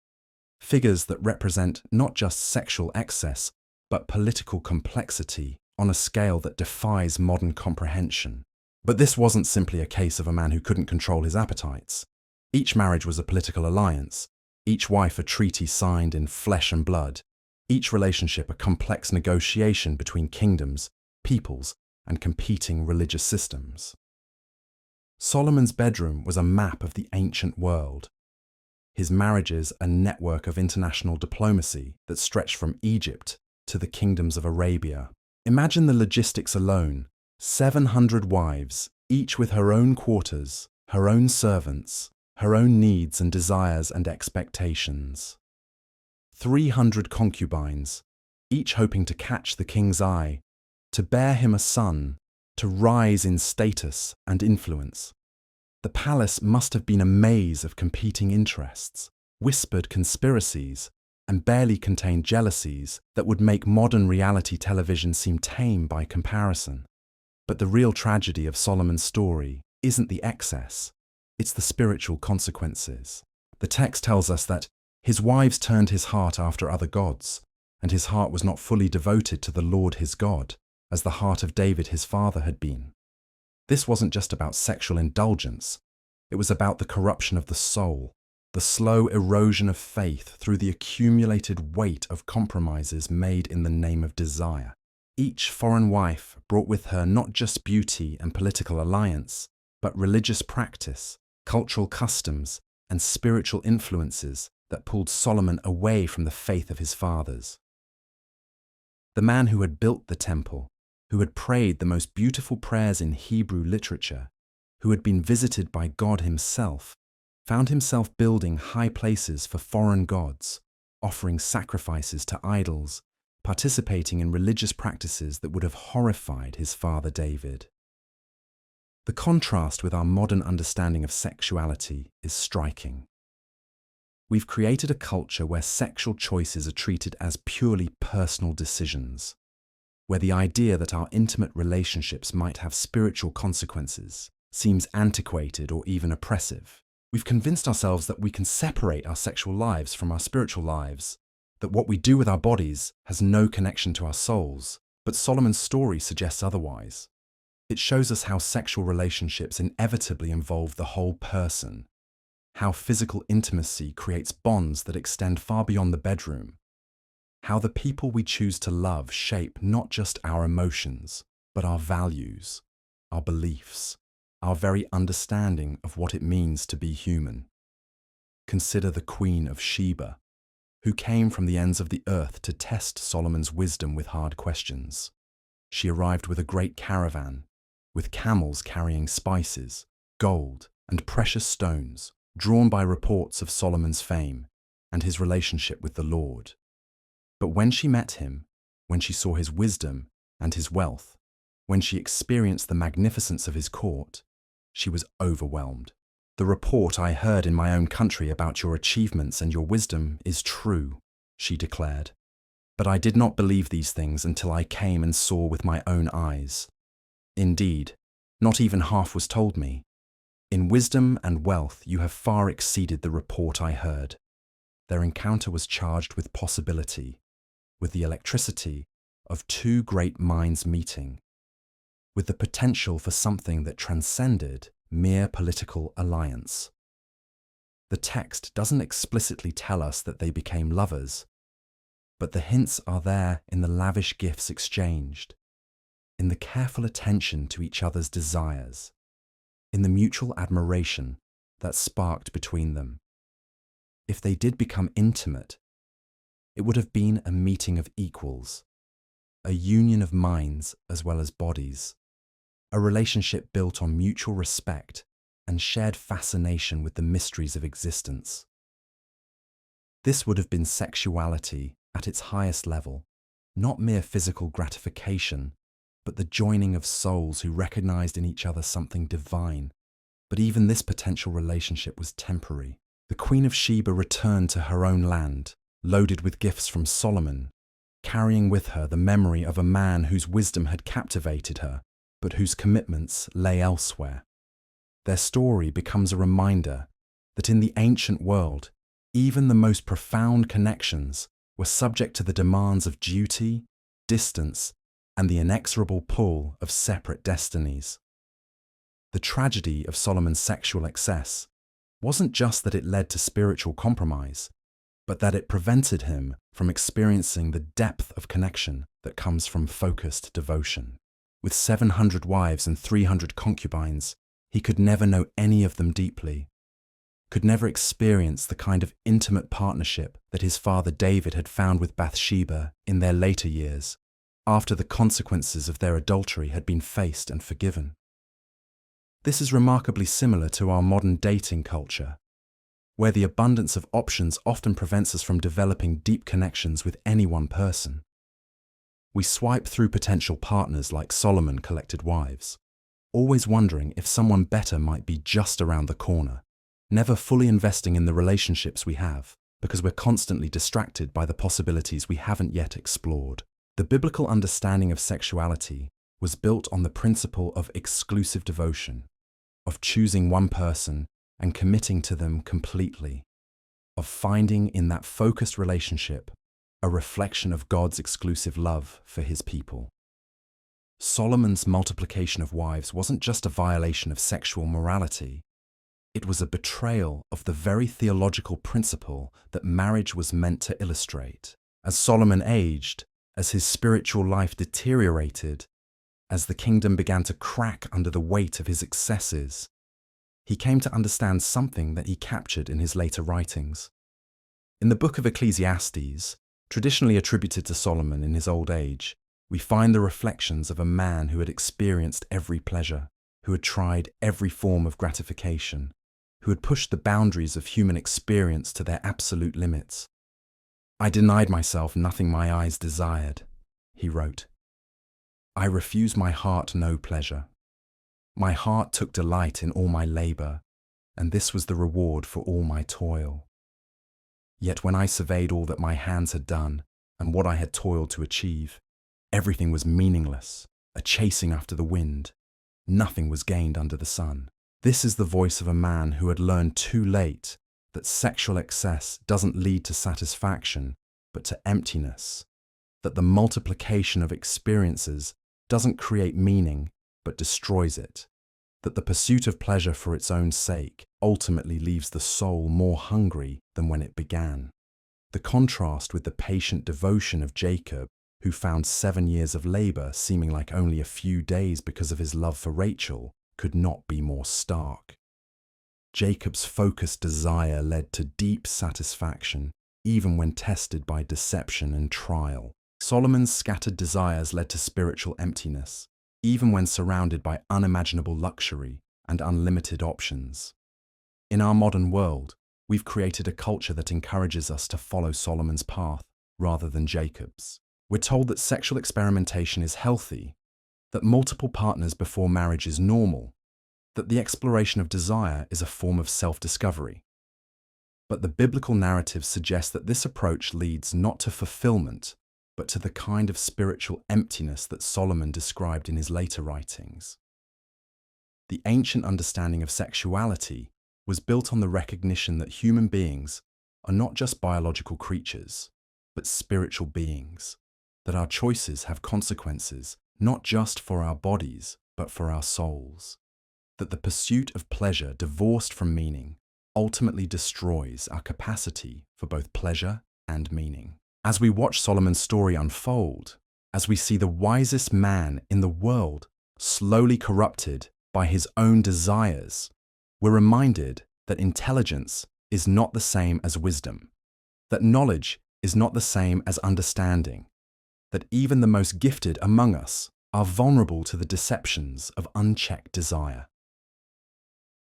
figures that represent not just sexual excess, but political complexity on a scale that defies modern comprehension. But this wasn't simply a case of a man who couldn't control his appetites. Each marriage was a political alliance, each wife a treaty signed in flesh and blood, each relationship a complex negotiation between kingdoms, peoples, and competing religious systems. Solomon's bedroom was a map of the ancient world. His marriages a network of international diplomacy that stretched from Egypt to the kingdoms of Arabia. Imagine the logistics alone: 700 wives, each with her own quarters, her own servants, her own needs and desires and expectations. 300 concubines, each hoping to catch the king's eye, to bear him a son, to rise in status and influence. The palace must have been a maze of competing interests, whispered conspiracies, and barely contained jealousies that would make modern reality television seem tame by comparison. But the real tragedy of Solomon's story isn't the excess, it's the spiritual consequences. The text tells us that his wives turned his heart after other gods, and his heart was not fully devoted to the Lord his God, as the heart of David his father had been. This wasn't just about sexual indulgence, it was about the corruption of the soul, the slow erosion of faith through the accumulated weight of compromises made in the name of desire. Each foreign wife brought with her not just beauty and political alliance, but religious practice, cultural customs, and spiritual influences that pulled Solomon away from the faith of his fathers. The man who had built the temple, who had prayed the most beautiful prayers in Hebrew literature, who had been visited by God himself, found himself building high places for foreign gods, offering sacrifices to idols, participating in religious practices that would have horrified his father David. The contrast with our modern understanding of sexuality is striking. We've created a culture where sexual choices are treated as purely personal decisions, where the idea that our intimate relationships might have spiritual consequences seems antiquated or even oppressive. We've convinced ourselves that we can separate our sexual lives from our spiritual lives, that what we do with our bodies has no connection to our souls. But Solomon's story suggests otherwise. It shows us how sexual relationships inevitably involve the whole person, how physical intimacy creates bonds that extend far beyond the bedroom, how the people we choose to love shape not just our emotions, but our values, our beliefs, our very understanding of what it means to be human. Consider the Queen of Sheba, who came from the ends of the earth to test Solomon's wisdom with hard questions. She arrived with a great caravan, with camels carrying spices, gold, and precious stones, drawn by reports of Solomon's fame and his relationship with the Lord. But when she met him, when she saw his wisdom and his wealth, when she experienced the magnificence of his court, she was overwhelmed. "The report I heard in my own country about your achievements and your wisdom is true," she declared. But I did not believe these things until I came and saw with my own eyes. Indeed, not even half was told me. In wisdom and wealth you have far exceeded the report I heard. Their encounter was charged with possibility, with the electricity of two great minds meeting, with the potential for something that transcended mere political alliance. The text doesn't explicitly tell us that they became lovers, but the hints are there in the lavish gifts exchanged, in the careful attention to each other's desires, in the mutual admiration that sparked between them. If they did become intimate, it would have been a meeting of equals, a union of minds as well as bodies, a relationship built on mutual respect and shared fascination with the mysteries of existence. This would have been sexuality at its highest level, not mere physical gratification, but the joining of souls who recognized in each other something divine. But even this potential relationship was temporary. The Queen of Sheba returned to her own land, loaded with gifts from Solomon, carrying with her the memory of a man whose wisdom had captivated her, but whose commitments lay elsewhere. Their story becomes a reminder that in the ancient world, even the most profound connections were subject to the demands of duty, distance, and the inexorable pull of separate destinies. The tragedy of Solomon's sexual excess wasn't just that it led to spiritual compromise, but that it prevented him from experiencing the depth of connection that comes from focused devotion. With 700 wives and 300 concubines, he could never know any of them deeply, could never experience the kind of intimate partnership that his father David had found with Bathsheba in their later years, after the consequences of their adultery had been faced and forgiven. This is remarkably similar to our modern dating culture, where the abundance of options often prevents us from developing deep connections with any one person. We swipe through potential partners like Solomon collected wives, always wondering if someone better might be just around the corner, never fully investing in the relationships we have because we're constantly distracted by the possibilities we haven't yet explored. The biblical understanding of sexuality was built on the principle of exclusive devotion, of choosing one person and committing to them completely, of finding in that focused relationship a reflection of God's exclusive love for his people. Solomon's multiplication of wives wasn't just a violation of sexual morality, it was a betrayal of the very theological principle that marriage was meant to illustrate. As Solomon aged, as his spiritual life deteriorated, as the kingdom began to crack under the weight of his excesses, he came to understand something that he captured in his later writings. In the book of Ecclesiastes, traditionally attributed to Solomon in his old age, we find the reflections of a man who had experienced every pleasure, who had tried every form of gratification, who had pushed the boundaries of human experience to their absolute limits. "I denied myself nothing my eyes desired," he wrote. "I refused my heart no pleasure. My heart took delight in all my labor, and this was the reward for all my toil. Yet when I surveyed all that my hands had done and what I had toiled to achieve, everything was meaningless, a chasing after the wind. Nothing was gained under the sun." This is the voice of a man who had learned too late that sexual excess doesn't lead to satisfaction, but to emptiness, that the multiplication of experiences doesn't create meaning, but destroys it, that the pursuit of pleasure for its own sake ultimately leaves the soul more hungry than when it began. The contrast with the patient devotion of Jacob, who found 7 years of labor seeming like only a few days because of his love for Rachel, could not be more stark. Jacob's focused desire led to deep satisfaction, even when tested by deception and trial. Solomon's scattered desires led to spiritual emptiness, even when surrounded by unimaginable luxury and unlimited options. In our modern world, we've created a culture that encourages us to follow Solomon's path rather than Jacob's. We're told that sexual experimentation is healthy, that multiple partners before marriage is normal, that the exploration of desire is a form of self-discovery. But the biblical narrative suggests that this approach leads not to fulfillment, but to the kind of spiritual emptiness that Solomon described in his later writings. The ancient understanding of sexuality was built on the recognition that human beings are not just biological creatures, but spiritual beings, that our choices have consequences not just for our bodies, but for our souls, that the pursuit of pleasure divorced from meaning ultimately destroys our capacity for both pleasure and meaning. As we watch Solomon's story unfold, as we see the wisest man in the world slowly corrupted by his own desires, we're reminded that intelligence is not the same as wisdom, that knowledge is not the same as understanding, that even the most gifted among us are vulnerable to the deceptions of unchecked desire.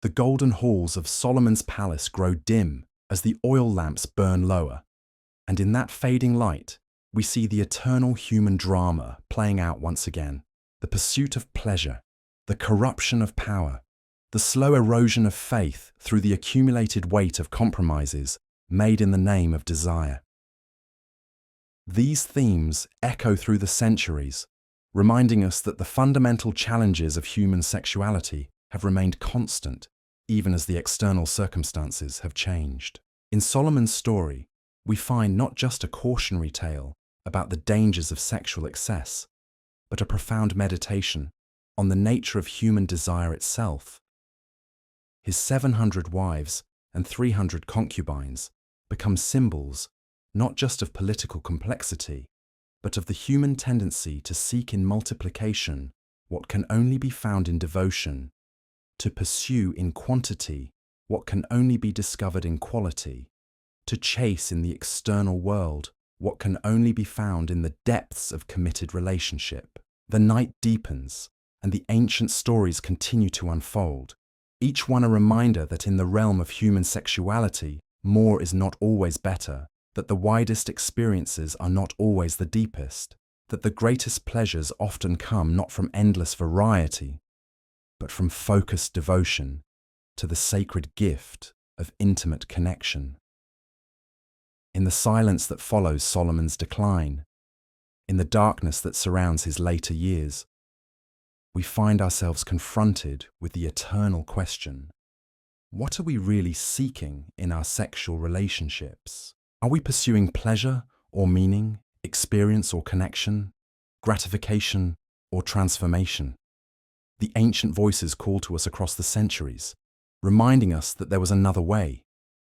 The golden halls of Solomon's palace grow dim as the oil lamps burn lower, and in that fading light, we see the eternal human drama playing out once again, the pursuit of pleasure, the corruption of power, the slow erosion of faith through the accumulated weight of compromises made in the name of desire. These themes echo through the centuries, reminding us that the fundamental challenges of human sexuality have remained constant, even as the external circumstances have changed. In Solomon's story, we find not just a cautionary tale about the dangers of sexual excess, but a profound meditation on the nature of human desire itself. His 700 wives and 300 concubines become symbols not just of political complexity, but of the human tendency to seek in multiplication what can only be found in devotion, to pursue in quantity what can only be discovered in quality, to chase in the external world what can only be found in the depths of committed relationship. The night deepens, and the ancient stories continue to unfold, each one a reminder that in the realm of human sexuality, more is not always better, that the widest experiences are not always the deepest, that the greatest pleasures often come not from endless variety, but from focused devotion to the sacred gift of intimate connection. In the silence that follows Solomon's decline, in the darkness that surrounds his later years, we find ourselves confronted with the eternal question: what are we really seeking in our sexual relationships? Are we pursuing pleasure or meaning, experience or connection, gratification or transformation? The ancient voices call to us across the centuries, reminding us that there was another way,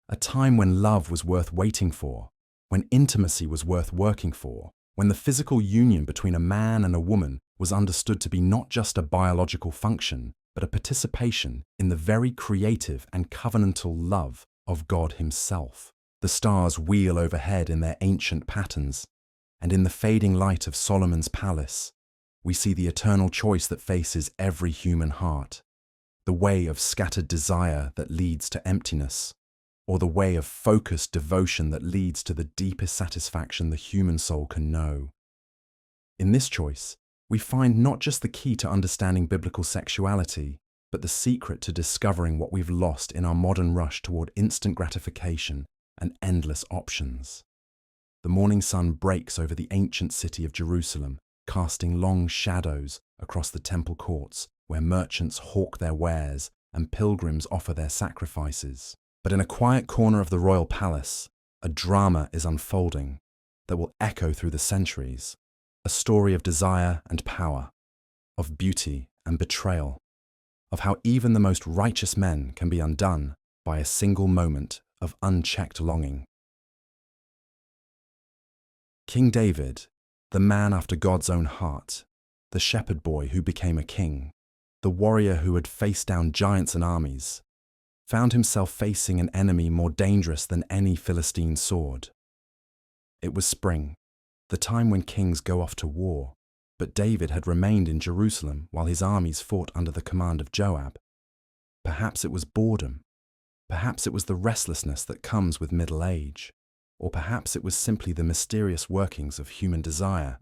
a time when love was worth waiting for, when intimacy was worth working for, when the physical union between a man and a woman was understood to be not just a biological function, but a participation in the very creative and covenantal love of God Himself. The stars wheel overhead in their ancient patterns, and in the fading light of Solomon's palace, we see the eternal choice that faces every human heart, the way of scattered desire that leads to emptiness, or the way of focused devotion that leads to the deepest satisfaction the human soul can know. In this choice, we find not just the key to understanding biblical sexuality, but the secret to discovering what we've lost in our modern rush toward instant gratification and endless options. The morning sun breaks over the ancient city of Jerusalem, casting long shadows across the temple courts where merchants hawk their wares and pilgrims offer their sacrifices. But in a quiet corner of the royal palace, a drama is unfolding that will echo through the centuries, a story of desire and power, of beauty and betrayal, of how even the most righteous men can be undone by a single moment of unchecked longing. King David, the man after God's own heart, the shepherd boy who became a king, the warrior who had faced down giants and armies, found himself facing an enemy more dangerous than any Philistine sword. It was spring, the time when kings go off to war, but David had remained in Jerusalem while his armies fought under the command of Joab. Perhaps it was boredom. Perhaps it was the restlessness that comes with middle age, or perhaps it was simply the mysterious workings of human desire.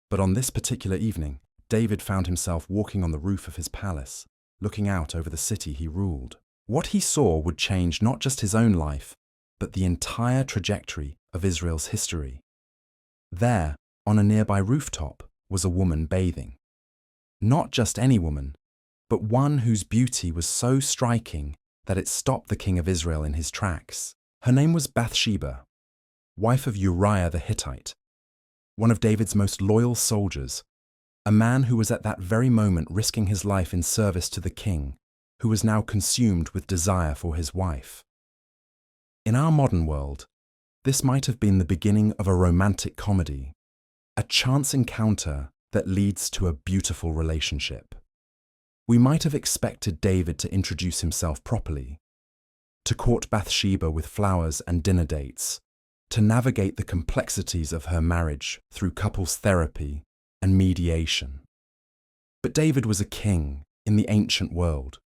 But on this particular evening, David found himself walking on the roof of his palace, looking out over the city he ruled. What he saw would change not just his own life, but the entire trajectory of Israel's history. There, on a nearby rooftop, was a woman bathing. Not just any woman, but one whose beauty was so striking that it stopped the king of Israel in his tracks. Her name was Bathsheba, wife of Uriah the Hittite, one of David's most loyal soldiers, a man who was at that very moment risking his life in service to the king, who was now consumed with desire for his wife. In our modern world, this might have been the beginning of a romantic comedy, a chance encounter that leads to a beautiful relationship. We might have expected David to introduce himself properly, to court Bathsheba with flowers and dinner dates, to navigate the complexities of her marriage through couples therapy and mediation. But David was a king in the ancient world,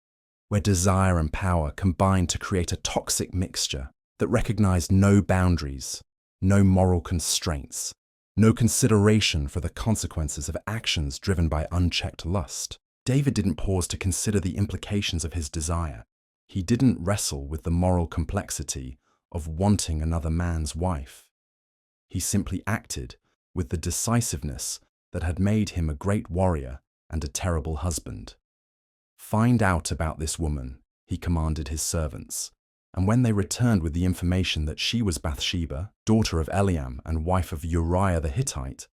where desire and power combined to create a toxic mixture that recognized no boundaries, no moral constraints, no consideration for the consequences of actions driven by unchecked lust. David didn't pause to consider the implications of his desire. He didn't wrestle with the moral complexity of wanting another man's wife. He simply acted with the decisiveness that had made him a great warrior and a terrible husband. "Find out about this woman," he commanded his servants, and when they returned with the information that she was Bathsheba, daughter of Eliam and wife of Uriah the Hittite,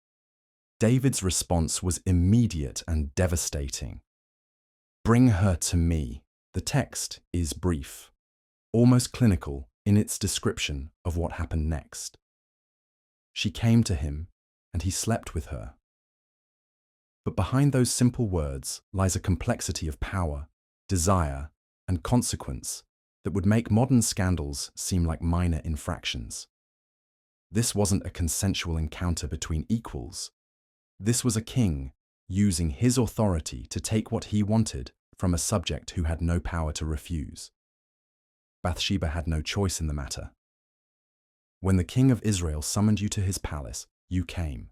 David's response was immediate and devastating. "Bring her to me." The text is brief, almost clinical in its description of what happened next. She came to him, and he slept with her. But behind those simple words lies a complexity of power, desire, and consequence that would make modern scandals seem like minor infractions. This wasn't a consensual encounter between equals. This was a king using his authority to take what he wanted from a subject who had no power to refuse. Bathsheba had no choice in the matter. When the king of Israel summoned you to his palace, you came.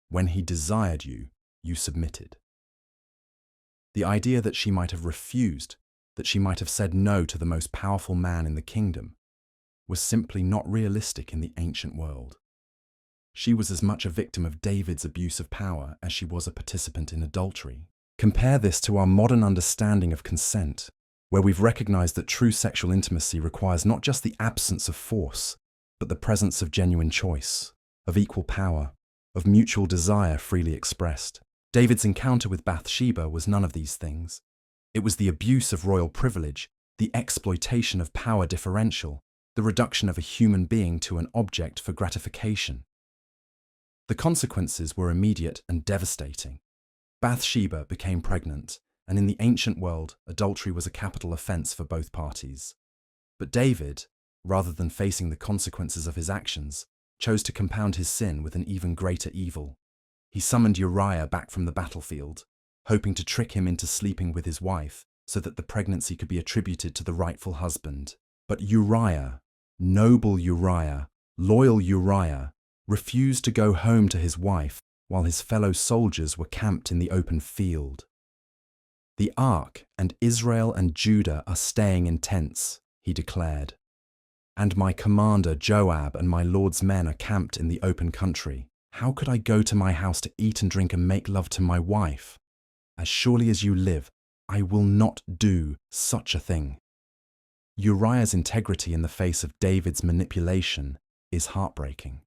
When he desired you, you submitted. The idea that she might have refused, that she might have said no to the most powerful man in the kingdom, was simply not realistic in the ancient world. She was as much a victim of David's abuse of power as she was a participant in adultery. Compare this to our modern understanding of consent, where we've recognized that true sexual intimacy requires not just the absence of force, but the presence of genuine choice, of equal power, of mutual desire freely expressed. David's encounter with Bathsheba was none of these things. It was the abuse of royal privilege, the exploitation of power differential, the reduction of a human being to an object for gratification. The consequences were immediate and devastating. Bathsheba became pregnant, and in the ancient world, adultery was a capital offense for both parties. But David, rather than facing the consequences of his actions, chose to compound his sin with an even greater evil. He summoned Uriah back from the battlefield, hoping to trick him into sleeping with his wife so that the pregnancy could be attributed to the rightful husband. But Uriah, noble Uriah, loyal Uriah, refused to go home to his wife while his fellow soldiers were camped in the open field. "The ark and Israel and Judah are staying in tents," he declared, "and my commander Joab and my lord's men are camped in the open country. How could I go to my house to eat and drink and make love to my wife? As surely as you live, I will not do such a thing." Uriah's integrity in the face of David's manipulation is heartbreaking.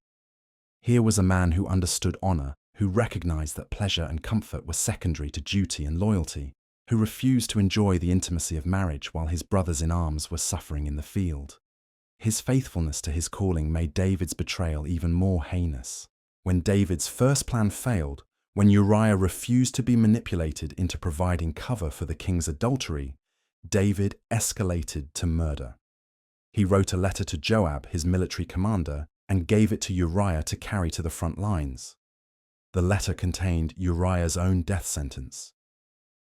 Here was a man who understood honor, who recognized that pleasure and comfort were secondary to duty and loyalty, who refused to enjoy the intimacy of marriage while his brothers in arms were suffering in the field. His faithfulness to his calling made David's betrayal even more heinous. When David's first plan failed, when Uriah refused to be manipulated into providing cover for the king's adultery, David escalated to murder. He wrote a letter to Joab, his military commander, and gave it to Uriah to carry to the front lines. The letter contained Uriah's own death sentence.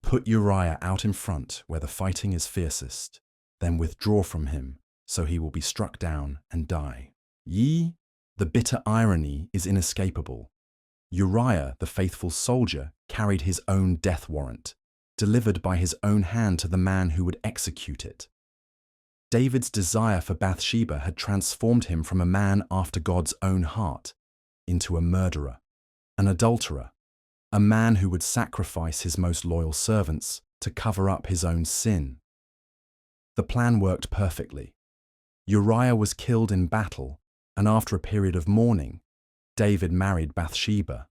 "Put Uriah out in front where the fighting is fiercest, then withdraw from him, so he will be struck down and die." The bitter irony is inescapable. Uriah, the faithful soldier, carried his own death warrant, delivered by his own hand to the man who would execute it. David's desire for Bathsheba had transformed him from a man after God's own heart into a murderer, an adulterer, a man who would sacrifice his most loyal servants to cover up his own sin. The plan worked perfectly. Uriah was killed in battle, and after a period of mourning, David married Bathsheba.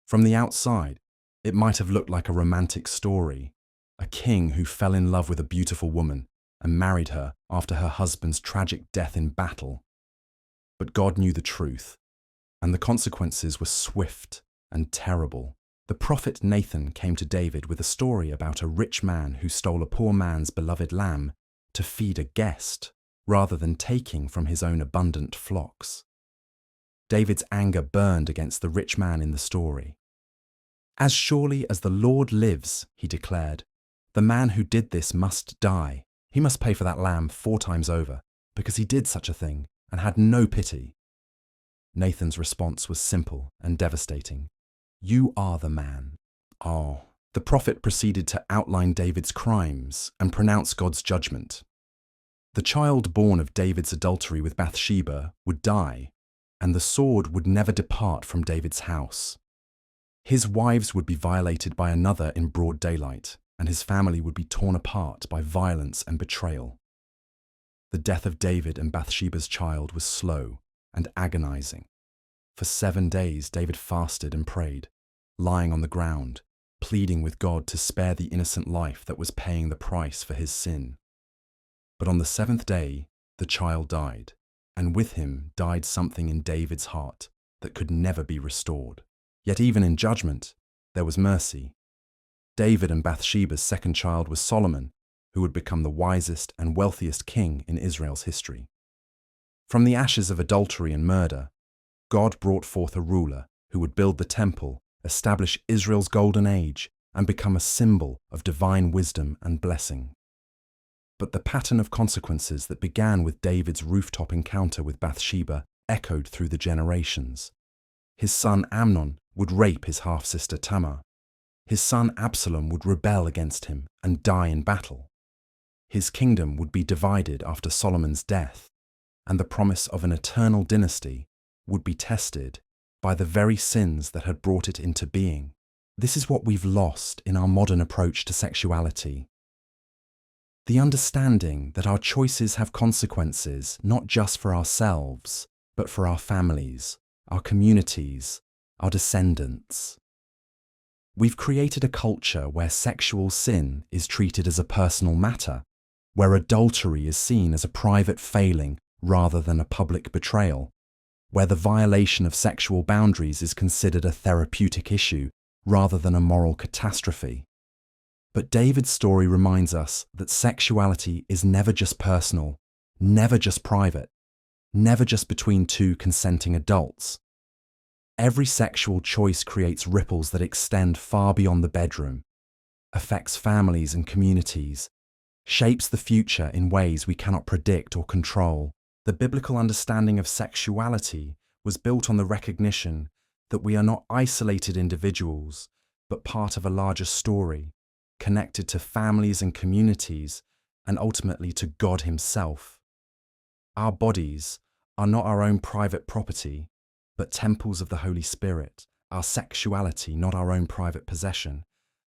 From the outside, it might have looked like a romantic story, a king who fell in love with a beautiful woman and married her after her husband's tragic death in battle. But God knew the truth, and the consequences were swift and terrible. The prophet Nathan came to David with a story about a rich man who stole a poor man's beloved lamb to feed a guest, rather than taking from his own abundant flocks. David's anger burned against the rich man in the story. "As surely as the Lord lives," he declared, "the man who did this must die. He must pay for that lamb 4 times over, because he did such a thing and had no pity." Nathan's response was simple and devastating. "You are the man." Oh. The prophet proceeded to outline David's crimes and pronounce God's judgment. The child born of David's adultery with Bathsheba would die, and the sword would never depart from David's house. His wives would be violated by another in broad daylight, and his family would be torn apart by violence and betrayal. The death of David and Bathsheba's child was slow and agonizing. For 7 days David fasted and prayed, lying on the ground, pleading with God to spare the innocent life that was paying the price for his sin. But on the 7th day, the child died, and with him died something in David's heart that could never be restored. Yet even in judgment, there was mercy. David and Bathsheba's second child was Solomon, who would become the wisest and wealthiest king in Israel's history. From the ashes of adultery and murder, God brought forth a ruler who would build the temple, establish Israel's golden age, and become a symbol of divine wisdom and blessing. But the pattern of consequences that began with David's rooftop encounter with Bathsheba echoed through the generations. His son Amnon would rape his half-sister Tamar. His son Absalom would rebel against him and die in battle. His kingdom would be divided after Solomon's death, and the promise of an eternal dynasty would be tested by the very sins that had brought it into being. This is what we've lost in our modern approach to sexuality. The understanding that our choices have consequences not just for ourselves, but for our families, our communities, our descendants. We've created a culture where sexual sin is treated as a personal matter, where adultery is seen as a private failing rather than a public betrayal, where the violation of sexual boundaries is considered a therapeutic issue rather than a moral catastrophe. But David's story reminds us that sexuality is never just personal, never just private, never just between 2 consenting adults. Every sexual choice creates ripples that extend far beyond the bedroom, affects families and communities, shapes the future in ways we cannot predict or control. The biblical understanding of sexuality was built on the recognition that we are not isolated individuals, but part of a larger story, connected to families and communities, and ultimately to God Himself. Our bodies are not our own private property, but temples of the Holy Spirit, our sexuality not our own private possession,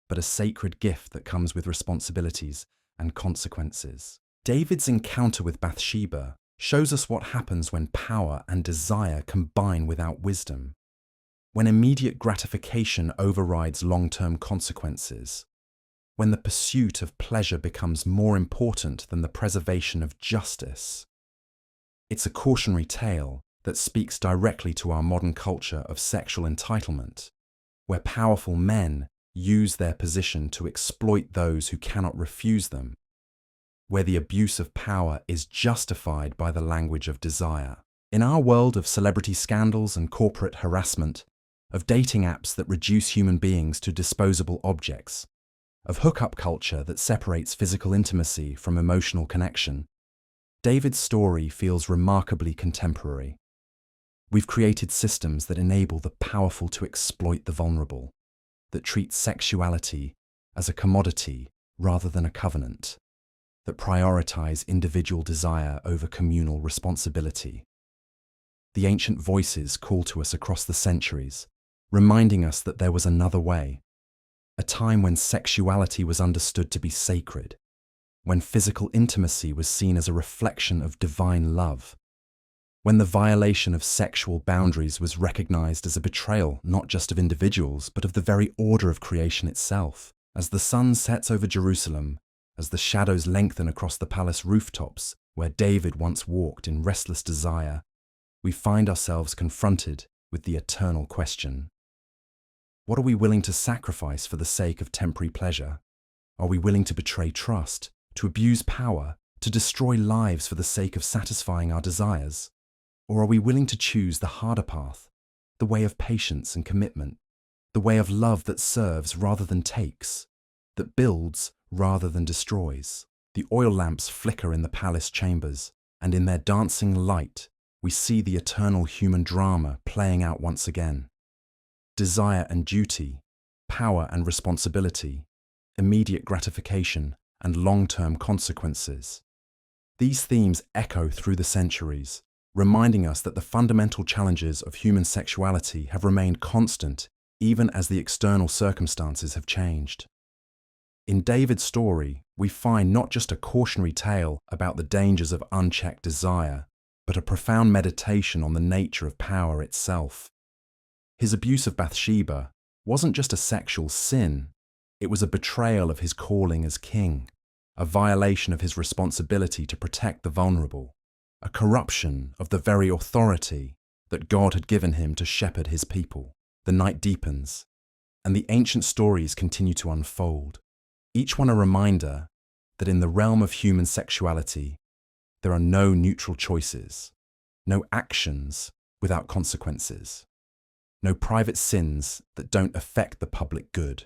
but a sacred gift that comes with responsibilities and consequences. David's encounter with Bathsheba shows us what happens when power and desire combine without wisdom, when immediate gratification overrides long-term consequences, when the pursuit of pleasure becomes more important than the preservation of justice. It's a cautionary tale that speaks directly to our modern culture of sexual entitlement, where powerful men use their position to exploit those who cannot refuse them, where the abuse of power is justified by the language of desire. In our world of celebrity scandals and corporate harassment, of dating apps that reduce human beings to disposable objects, of hookup culture that separates physical intimacy from emotional connection, David's story feels remarkably contemporary. We've created systems that enable the powerful to exploit the vulnerable, that treat sexuality as a commodity rather than a covenant. that prioritize individual desire over communal responsibility. The ancient voices call to us across the centuries, reminding us that there was another way, a time when sexuality was understood to be sacred, when physical intimacy was seen as a reflection of divine love, when the violation of sexual boundaries was recognized as a betrayal not just of individuals but of the very order of creation itself. As the sun sets over Jerusalem, as the shadows lengthen across the palace rooftops where David once walked in restless desire, we find ourselves confronted with the eternal question. What are we willing to sacrifice for the sake of temporary pleasure? Are we willing to betray trust, to abuse power, to destroy lives for the sake of satisfying our desires? Or are we willing to choose the harder path, the way of patience and commitment, the way of love that serves rather than takes, that builds rather than destroys? The oil lamps flicker in the palace chambers, and in their dancing light, we see the eternal human drama playing out once again. Desire and duty, power and responsibility, immediate gratification and long-term consequences. These themes echo through the centuries, reminding us that the fundamental challenges of human sexuality have remained constant even as the external circumstances have changed. In David's story, we find not just a cautionary tale about the dangers of unchecked desire, but a profound meditation on the nature of power itself. His abuse of Bathsheba wasn't just a sexual sin, it was a betrayal of his calling as king, a violation of his responsibility to protect the vulnerable, a corruption of the very authority that God had given him to shepherd his people. The night deepens, and the ancient stories continue to unfold, each one a reminder that in the realm of human sexuality, there are no neutral choices, no actions without consequences, no private sins that don't affect the public good.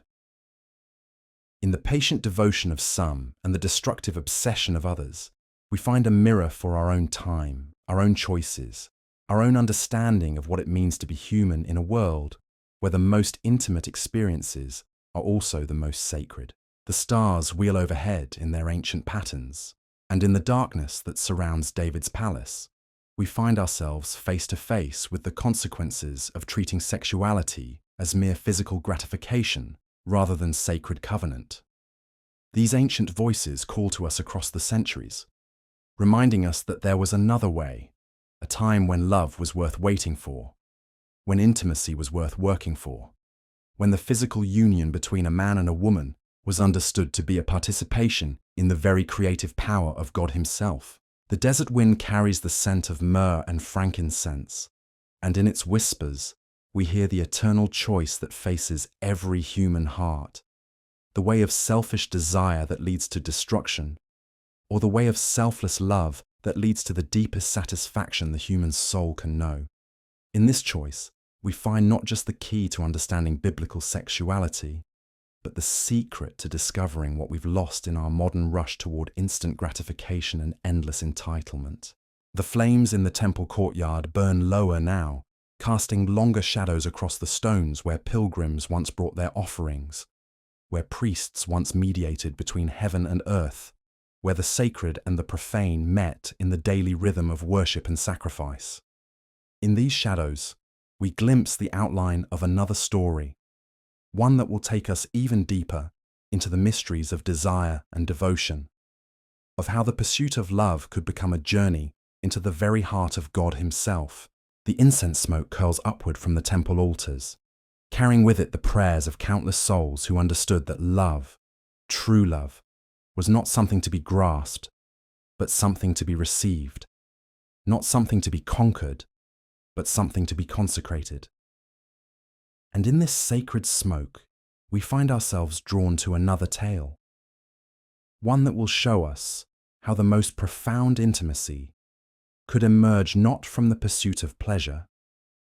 In the patient devotion of some and the destructive obsession of others, we find a mirror for our own time, our own choices, our own understanding of what it means to be human in a world where the most intimate experiences are also the most sacred. The stars wheel overhead in their ancient patterns, and in the darkness that surrounds David's palace, we find ourselves face to face with the consequences of treating sexuality as mere physical gratification rather than sacred covenant. These ancient voices call to us across the centuries, reminding us that there was another way, a time when love was worth waiting for, when intimacy was worth working for, when the physical union between a man and a woman was understood to be a participation in the very creative power of God himself. The desert wind carries the scent of myrrh and frankincense, and in its whispers we hear the eternal choice that faces every human heart, the way of selfish desire that leads to destruction, or the way of selfless love that leads to the deepest satisfaction the human soul can know. In this choice, we find not just the key to understanding biblical sexuality, but the secret to discovering what we've lost in our modern rush toward instant gratification and endless entitlement. The flames in the temple courtyard burn lower now, casting longer shadows across the stones where pilgrims once brought their offerings, where priests once mediated between heaven and earth, where the sacred and the profane met in the daily rhythm of worship and sacrifice. In these shadows, we glimpse the outline of another story, one that will take us even deeper into the mysteries of desire and devotion, of how the pursuit of love could become a journey into the very heart of God himself. The incense smoke curls upward from the temple altars, carrying with it the prayers of countless souls who understood that love, true love, was not something to be grasped, but something to be received, not something to be conquered, but something to be consecrated. And in this sacred smoke, we find ourselves drawn to another tale, one that will show us how the most profound intimacy could emerge not from the pursuit of pleasure,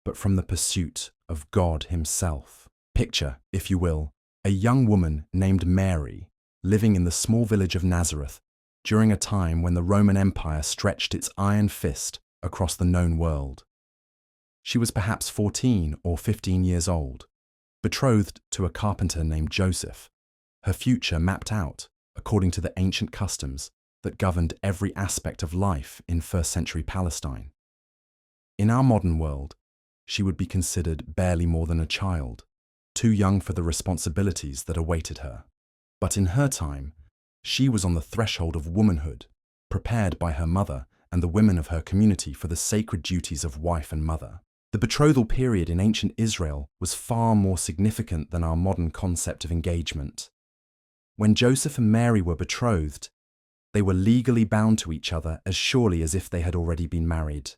but from the pursuit of God himself. Picture, if you will, a young woman named Mary living in the small village of Nazareth during a time when the Roman Empire stretched its iron fist across the known world. She was perhaps 14 or 15 years old, betrothed to a carpenter named Joseph, her future mapped out according to the ancient customs that governed every aspect of life in first-century Palestine. In our modern world, she would be considered barely more than a child, too young for the responsibilities that awaited her. But in her time, she was on the threshold of womanhood, prepared by her mother and the women of her community for the sacred duties of wife and mother. The betrothal period in ancient Israel was far more significant than our modern concept of engagement. When Joseph and Mary were betrothed, they were legally bound to each other as surely as if they had already been married.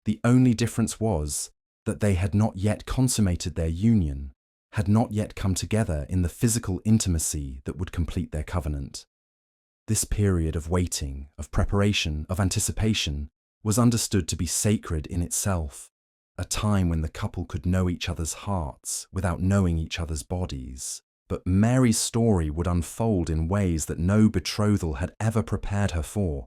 The only difference was that they had not yet consummated their union, had not yet come together in the physical intimacy that would complete their covenant. This period of waiting, of preparation, of anticipation was understood to be sacred in itself, a time when the couple could know each other's hearts without knowing each other's bodies. But Mary's story would unfold in ways that no betrothal had ever prepared her for.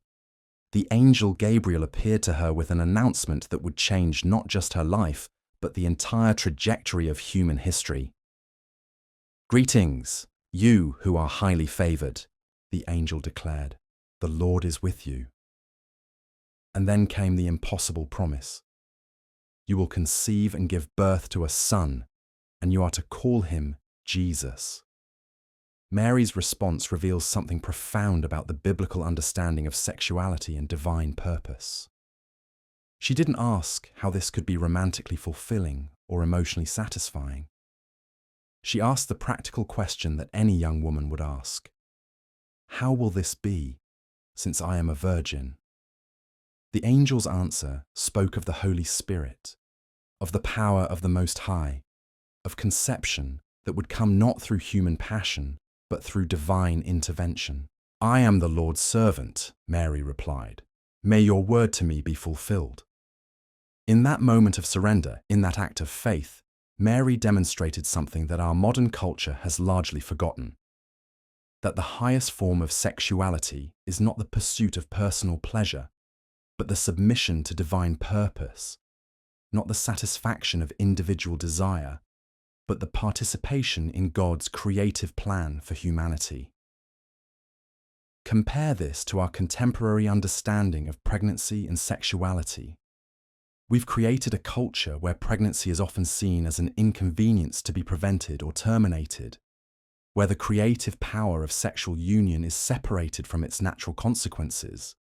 The angel Gabriel appeared to her with an announcement that would change not just her life, but the entire trajectory of human history. "Greetings, you who are highly favored," the angel declared. "The Lord is with you." And then came the impossible promise. "You will conceive and give birth to a son, and you are to call him Jesus." Mary's response reveals something profound about the biblical understanding of sexuality and divine purpose. She didn't ask how this could be romantically fulfilling or emotionally satisfying. She asked the practical question that any young woman would ask: "How will this be, since I am a virgin?" The angel's answer spoke of the Holy Spirit, of the power of the Most High, of conception that would come not through human passion, but through divine intervention. "I am the Lord's servant," Mary replied. "May your word to me be fulfilled." In that moment of surrender, in that act of faith, Mary demonstrated something that our modern culture has largely forgotten: that the highest form of sexuality is not the pursuit of personal pleasure, but the submission to divine purpose, not the satisfaction of individual desire, but the participation in God's creative plan for humanity. Compare this to our contemporary understanding of pregnancy and sexuality. We've created a culture where pregnancy is often seen as an inconvenience to be prevented or terminated, where the creative power of sexual union is separated from its natural consequences,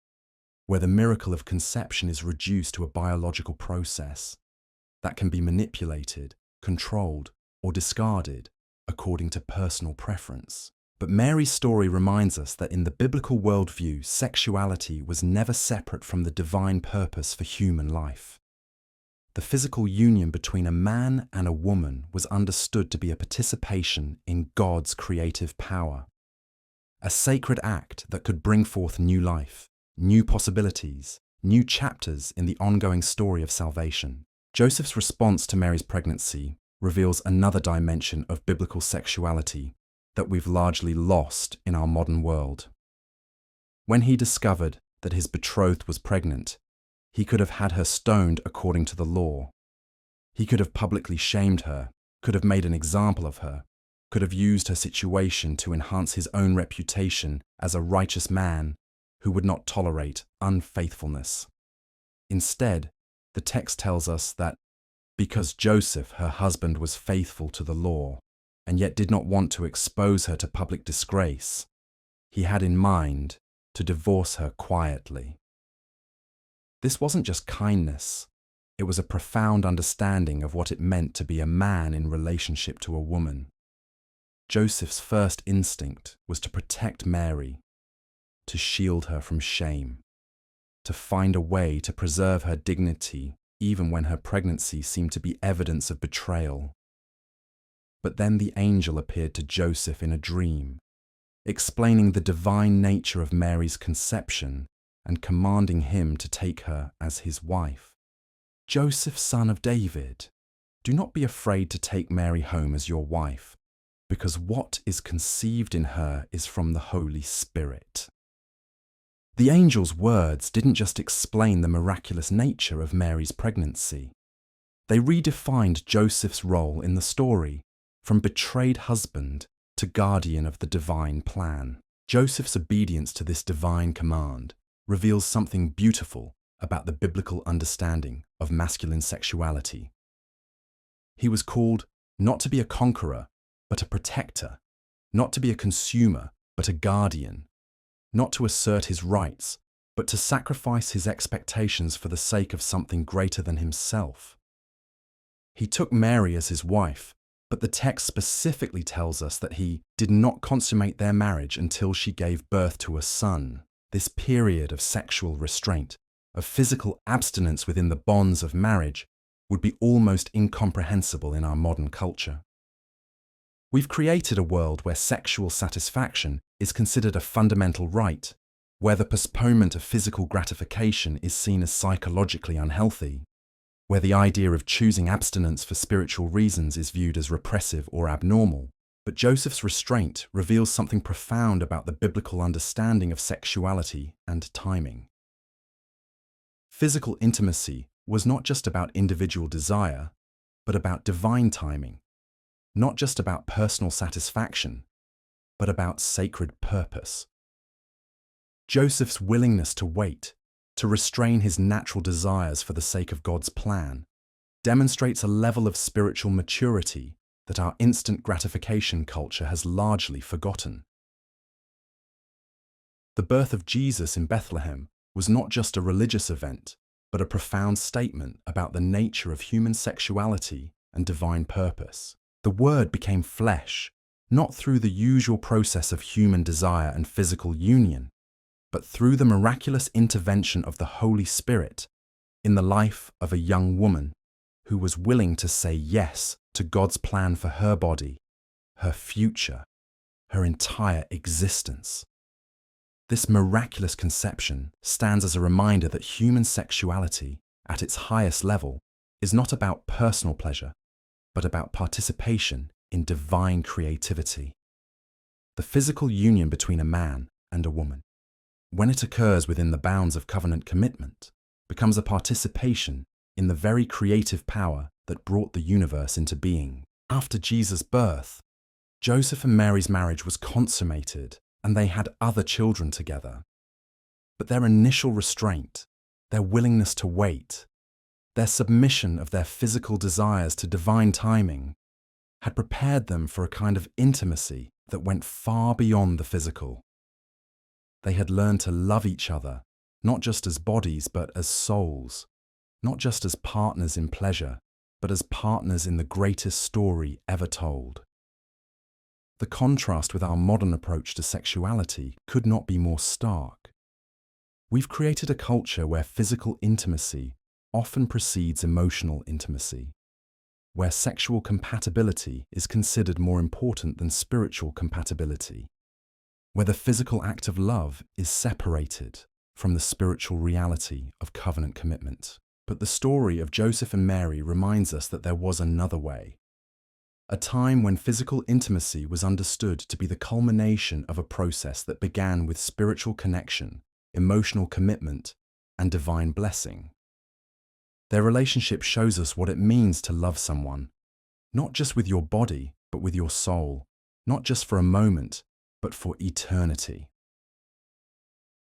where the miracle of conception is reduced to a biological process that can be manipulated, controlled, or discarded according to personal preference. But Mary's story reminds us that in the biblical worldview, sexuality was never separate from the divine purpose for human life. The physical union between a man and a woman was understood to be a participation in God's creative power, a sacred act that could bring forth new life, new possibilities, new chapters in the ongoing story of salvation. Joseph's response to Mary's pregnancy reveals another dimension of biblical sexuality that we've largely lost in our modern world. When he discovered that his betrothed was pregnant, he could have had her stoned according to the law. He could have publicly shamed her, could have made an example of her, could have used her situation to enhance his own reputation as a righteous man who would not tolerate unfaithfulness. Instead, the text tells us that because Joseph, her husband, was faithful to the law, and yet did not want to expose her to public disgrace, he had in mind to divorce her quietly. This wasn't just kindness, it was a profound understanding of what it meant to be a man in relationship to a woman. Joseph's first instinct was to protect Mary, to shield her from shame, to find a way to preserve her dignity even when her pregnancy seemed to be evidence of betrayal. But then the angel appeared to Joseph in a dream, explaining the divine nature of Mary's conception and commanding him to take her as his wife. "Joseph, son of David, do not be afraid to take Mary home as your wife, because what is conceived in her is from the Holy Spirit." The angel's words didn't just explain the miraculous nature of Mary's pregnancy. They redefined Joseph's role in the story, from betrayed husband to guardian of the divine plan. Joseph's obedience to this divine command reveals something beautiful about the biblical understanding of masculine sexuality. He was called not to be a conqueror, but a protector, not to be a consumer, but a guardian, not to assert his rights, but to sacrifice his expectations for the sake of something greater than himself. He took Mary as his wife, but the text specifically tells us that he did not consummate their marriage until she gave birth to a son. This period of sexual restraint, of physical abstinence within the bonds of marriage, would be almost incomprehensible in our modern culture. We've created a world where sexual satisfaction is considered a fundamental right, where the postponement of physical gratification is seen as psychologically unhealthy, where the idea of choosing abstinence for spiritual reasons is viewed as repressive or abnormal. But Joseph's restraint reveals something profound about the biblical understanding of sexuality and timing. Physical intimacy was not just about individual desire, but about divine timing, not just about personal satisfaction, but about sacred purpose. Joseph's willingness to wait, to restrain his natural desires for the sake of God's plan, demonstrates a level of spiritual maturity that our instant gratification culture has largely forgotten. The birth of Jesus in Bethlehem was not just a religious event, but a profound statement about the nature of human sexuality and divine purpose. The Word became flesh, not through the usual process of human desire and physical union, but through the miraculous intervention of the Holy Spirit in the life of a young woman who was willing to say yes to God's plan for her body, her future, her entire existence. This miraculous conception stands as a reminder that human sexuality, at its highest level, is not about personal pleasure, but about participation in divine creativity. The physical union between a man and a woman, when it occurs within the bounds of covenant commitment, becomes a participation in the very creative power that brought the universe into being. After Jesus' birth, Joseph and Mary's marriage was consummated, and they had other children together. But their initial restraint, their willingness to wait, their submission of their physical desires to divine timing, had prepared them for a kind of intimacy that went far beyond the physical. They had learned to love each other, not just as bodies, but as souls, not just as partners in pleasure, but as partners in the greatest story ever told. The contrast with our modern approach to sexuality could not be more stark. We've created a culture where physical intimacy often precedes emotional intimacy, where sexual compatibility is considered more important than spiritual compatibility, where the physical act of love is separated from the spiritual reality of covenant commitment. But the story of Joseph and Mary reminds us that there was another way, a time when physical intimacy was understood to be the culmination of a process that began with spiritual connection, emotional commitment, and divine blessing. Their relationship shows us what it means to love someone, not just with your body, but with your soul, not just for a moment, but for eternity.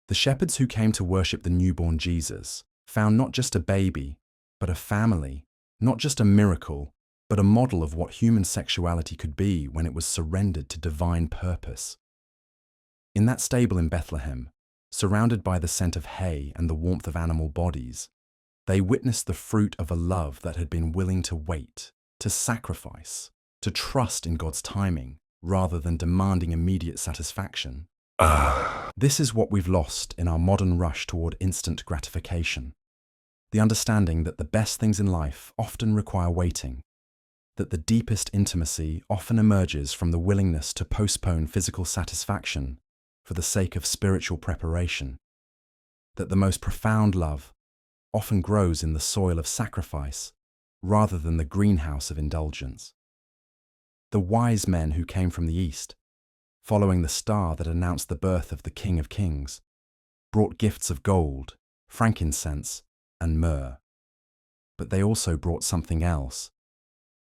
The shepherds who came to worship the newborn Jesus found not just a baby, but a family, not just a miracle, but a model of what human sexuality could be when it was surrendered to divine purpose. In that stable in Bethlehem, surrounded by the scent of hay and the warmth of animal bodies, they witnessed the fruit of a love that had been willing to wait, to sacrifice, to trust in God's timing, rather than demanding immediate satisfaction. This is what we've lost in our modern rush toward instant gratification. The understanding that the best things in life often require waiting, that the deepest intimacy often emerges from the willingness to postpone physical satisfaction for the sake of spiritual preparation, that the most profound love often grows in the soil of sacrifice rather than the greenhouse of indulgence. The wise men who came from the east, following the star that announced the birth of the King of Kings, brought gifts of gold, frankincense, and myrrh. But they also brought something else,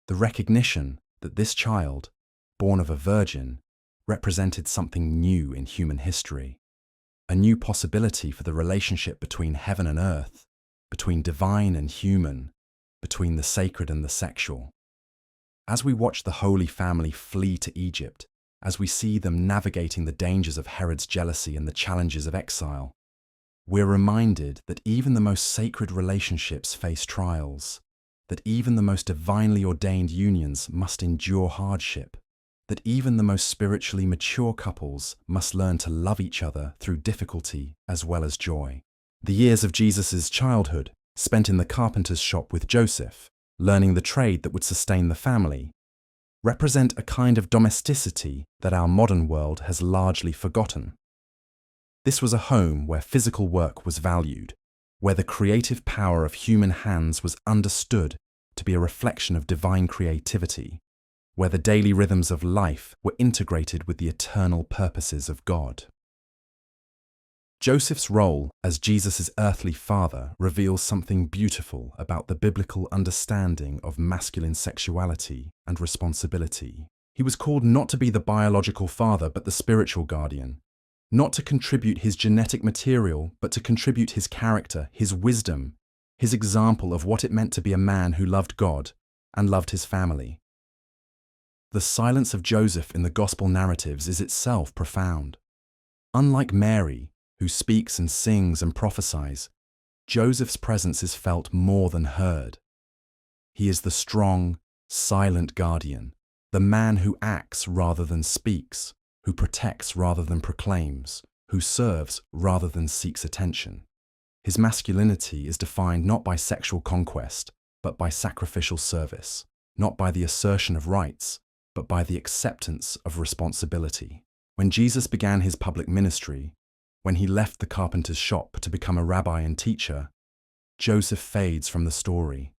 the recognition that this child, born of a virgin, represented something new in human history, a new possibility for the relationship between heaven and earth, between divine and human, between the sacred and the sexual. As we watch the Holy Family flee to Egypt, as we see them navigating the dangers of Herod's jealousy and the challenges of exile, we're reminded that even the most sacred relationships face trials, that even the most divinely ordained unions must endure hardship, that even the most spiritually mature couples must learn to love each other through difficulty as well as joy. The years of Jesus' childhood, spent in the carpenter's shop with Joseph, learning the trade that would sustain the family, represent a kind of domesticity that our modern world has largely forgotten. This was a home where physical work was valued, where the creative power of human hands was understood to be a reflection of divine creativity, where the daily rhythms of life were integrated with the eternal purposes of God. Joseph's role as Jesus' earthly father reveals something beautiful about the biblical understanding of masculine sexuality and responsibility. He was called not to be the biological father but the spiritual guardian, not to contribute his genetic material but to contribute his character, his wisdom, his example of what it meant to be a man who loved God and loved his family. The silence of Joseph in the gospel narratives is itself profound. Unlike Mary, who speaks and sings and prophesies, Joseph's presence is felt more than heard. He is the strong, silent guardian, the man who acts rather than speaks, who protects rather than proclaims, who serves rather than seeks attention. His masculinity is defined not by sexual conquest, but by sacrificial service, not by the assertion of rights, but by the acceptance of responsibility. When Jesus began his public ministry, when he left the carpenter's shop to become a rabbi and teacher, Joseph fades from the story.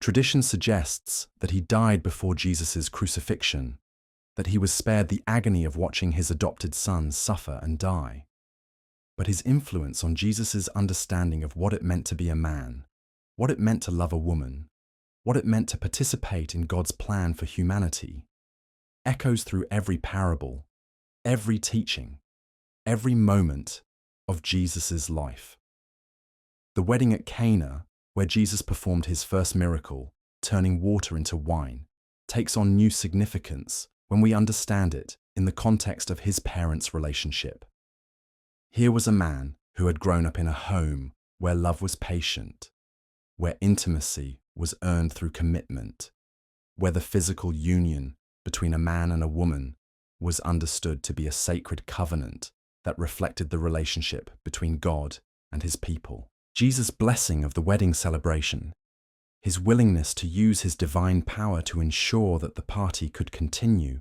Tradition suggests that he died before Jesus' crucifixion, that he was spared the agony of watching his adopted son suffer and die. But his influence on Jesus' understanding of what it meant to be a man, what it meant to love a woman, what it meant to participate in God's plan for humanity, echoes through every parable, every teaching, every moment of Jesus' life. The wedding at Cana, where Jesus performed his first miracle, turning water into wine, takes on new significance when we understand it in the context of his parents' relationship. Here was a man who had grown up in a home where love was patient, where intimacy was earned through commitment, where the physical union between a man and a woman was understood to be a sacred covenant that reflected the relationship between God and his people. Jesus' blessing of the wedding celebration, his willingness to use his divine power to ensure that the party could continue,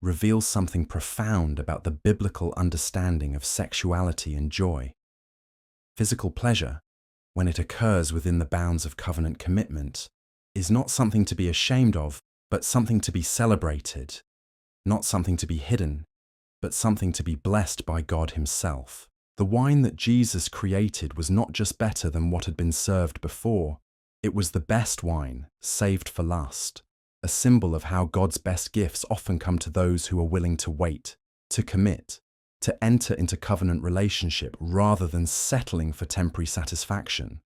reveals something profound about the biblical understanding of sexuality and joy. Physical pleasure, when it occurs within the bounds of covenant commitment, is not something to be ashamed of, but something to be celebrated, not something to be hidden, but something to be blessed by God himself. The wine that Jesus created was not just better than what had been served before, it was the best wine, saved for last, a symbol of how God's best gifts often come to those who are willing to wait, to commit, to enter into covenant relationship rather than settling for temporary satisfaction.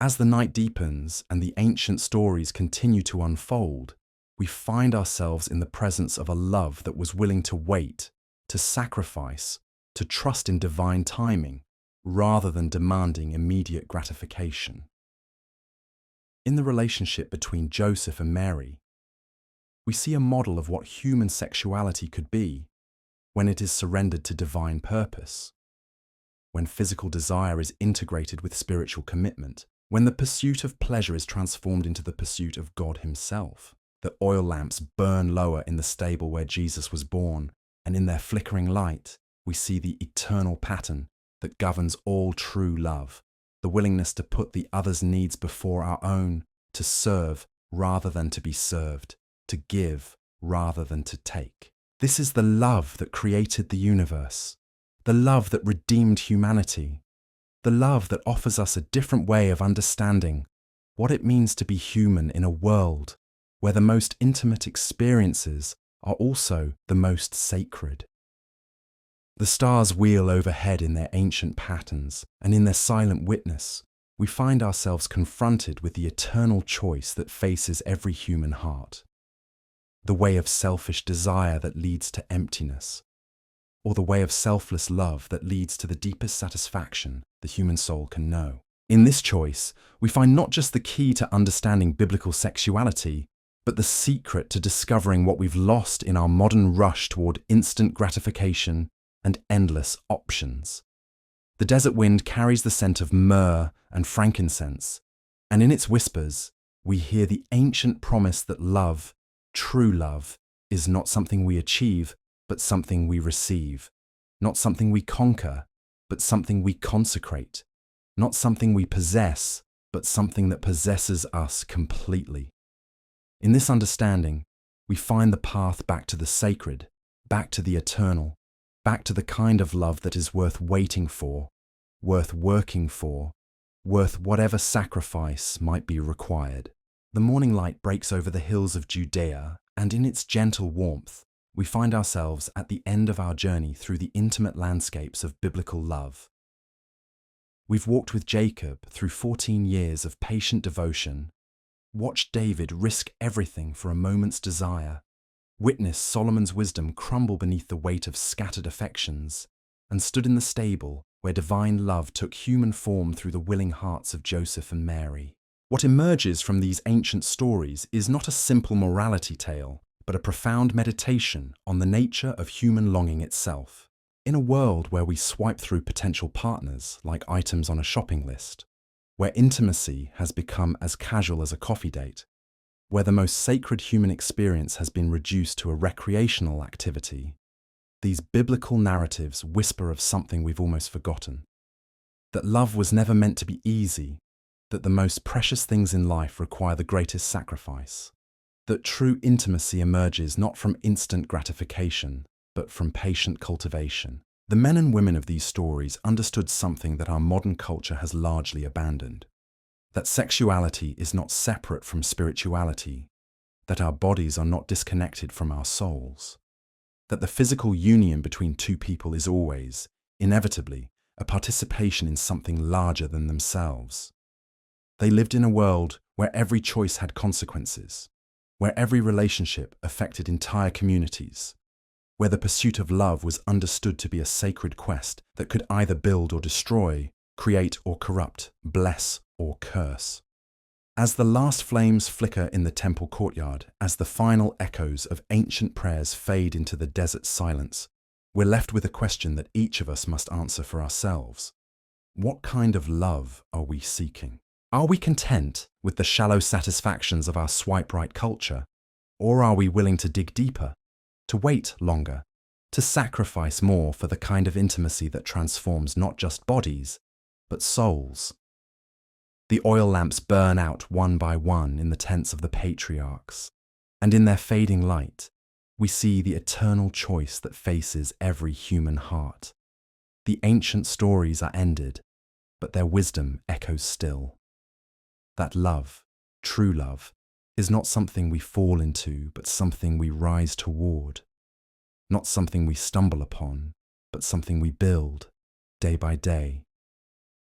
As the night deepens and the ancient stories continue to unfold, we find ourselves in the presence of a love that was willing to wait, to sacrifice, to trust in divine timing, rather than demanding immediate gratification. In the relationship between Joseph and Mary, we see a model of what human sexuality could be when it is surrendered to divine purpose, when physical desire is integrated with spiritual commitment, when the pursuit of pleasure is transformed into the pursuit of God himself. The oil lamps burn lower in the stable where Jesus was born, and in their flickering light, we see the eternal pattern that governs all true love, the willingness to put the other's needs before our own, to serve rather than to be served, to give rather than to take. This is the love that created the universe, the love that redeemed humanity, the love that offers us a different way of understanding what it means to be human in a world where the most intimate experiences are also the most sacred. The stars wheel overhead in their ancient patterns, and in their silent witness, we find ourselves confronted with the eternal choice that faces every human heart. The way of selfish desire that leads to emptiness, or the way of selfless love that leads to the deepest satisfaction the human soul can know. In this choice, we find not just the key to understanding biblical sexuality, but the secret to discovering what we've lost in our modern rush toward instant gratification and endless options. The desert wind carries the scent of myrrh and frankincense, and in its whispers, we hear the ancient promise that love, true love, is not something we achieve, but something we receive. Not something we conquer, but something we consecrate. Not something we possess, but something that possesses us completely. In this understanding, we find the path back to the sacred, back to the eternal, back to the kind of love that is worth waiting for, worth working for, worth whatever sacrifice might be required. The morning light breaks over the hills of Judea, and in its gentle warmth, we find ourselves at the end of our journey through the intimate landscapes of biblical love. We've walked with Jacob through 14 years of patient devotion, watched David risk everything for a moment's desire, witnessed Solomon's wisdom crumble beneath the weight of scattered affections, and stood in the stable where divine love took human form through the willing hearts of Joseph and Mary. What emerges from these ancient stories is not a simple morality tale, but a profound meditation on the nature of human longing itself. In a world where we swipe through potential partners like items on a shopping list, where intimacy has become as casual as a coffee date, where the most sacred human experience has been reduced to a recreational activity, these biblical narratives whisper of something we've almost forgotten. That love was never meant to be easy, that the most precious things in life require the greatest sacrifice, that true intimacy emerges not from instant gratification, but from patient cultivation. The men and women of these stories understood something that our modern culture has largely abandoned. That sexuality is not separate from spirituality, that our bodies are not disconnected from our souls, that the physical union between two people is always, inevitably, a participation in something larger than themselves. They lived in a world where every choice had consequences, where every relationship affected entire communities, where the pursuit of love was understood to be a sacred quest that could either build or destroy, create or corrupt, bless or curse. As the last flames flicker in the temple courtyard, as the final echoes of ancient prayers fade into the desert silence, we're left with a question that each of us must answer for ourselves. What kind of love are we seeking? Are we content with the shallow satisfactions of our swipe-right culture, or are we willing to dig deeper, to wait longer, to sacrifice more for the kind of intimacy that transforms not just bodies, but souls? The oil lamps burn out one by one in the tents of the patriarchs, and in their fading light, we see the eternal choice that faces every human heart. The ancient stories are ended, but their wisdom echoes still. That love, true love, is not something we fall into, but something we rise toward. Not something we stumble upon, but something we build, day by day,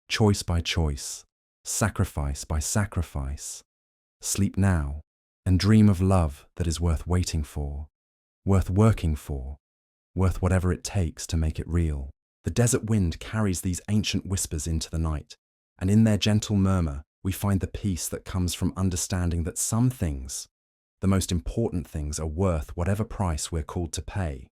choice by choice, sacrifice by sacrifice. Sleep now and dream of love that is worth waiting for, worth working for, worth whatever it takes to make it real. The desert wind carries these ancient whispers into the night, and in their gentle murmur, we find the peace that comes from understanding that some things, the most important things, are worth whatever price we're called to pay.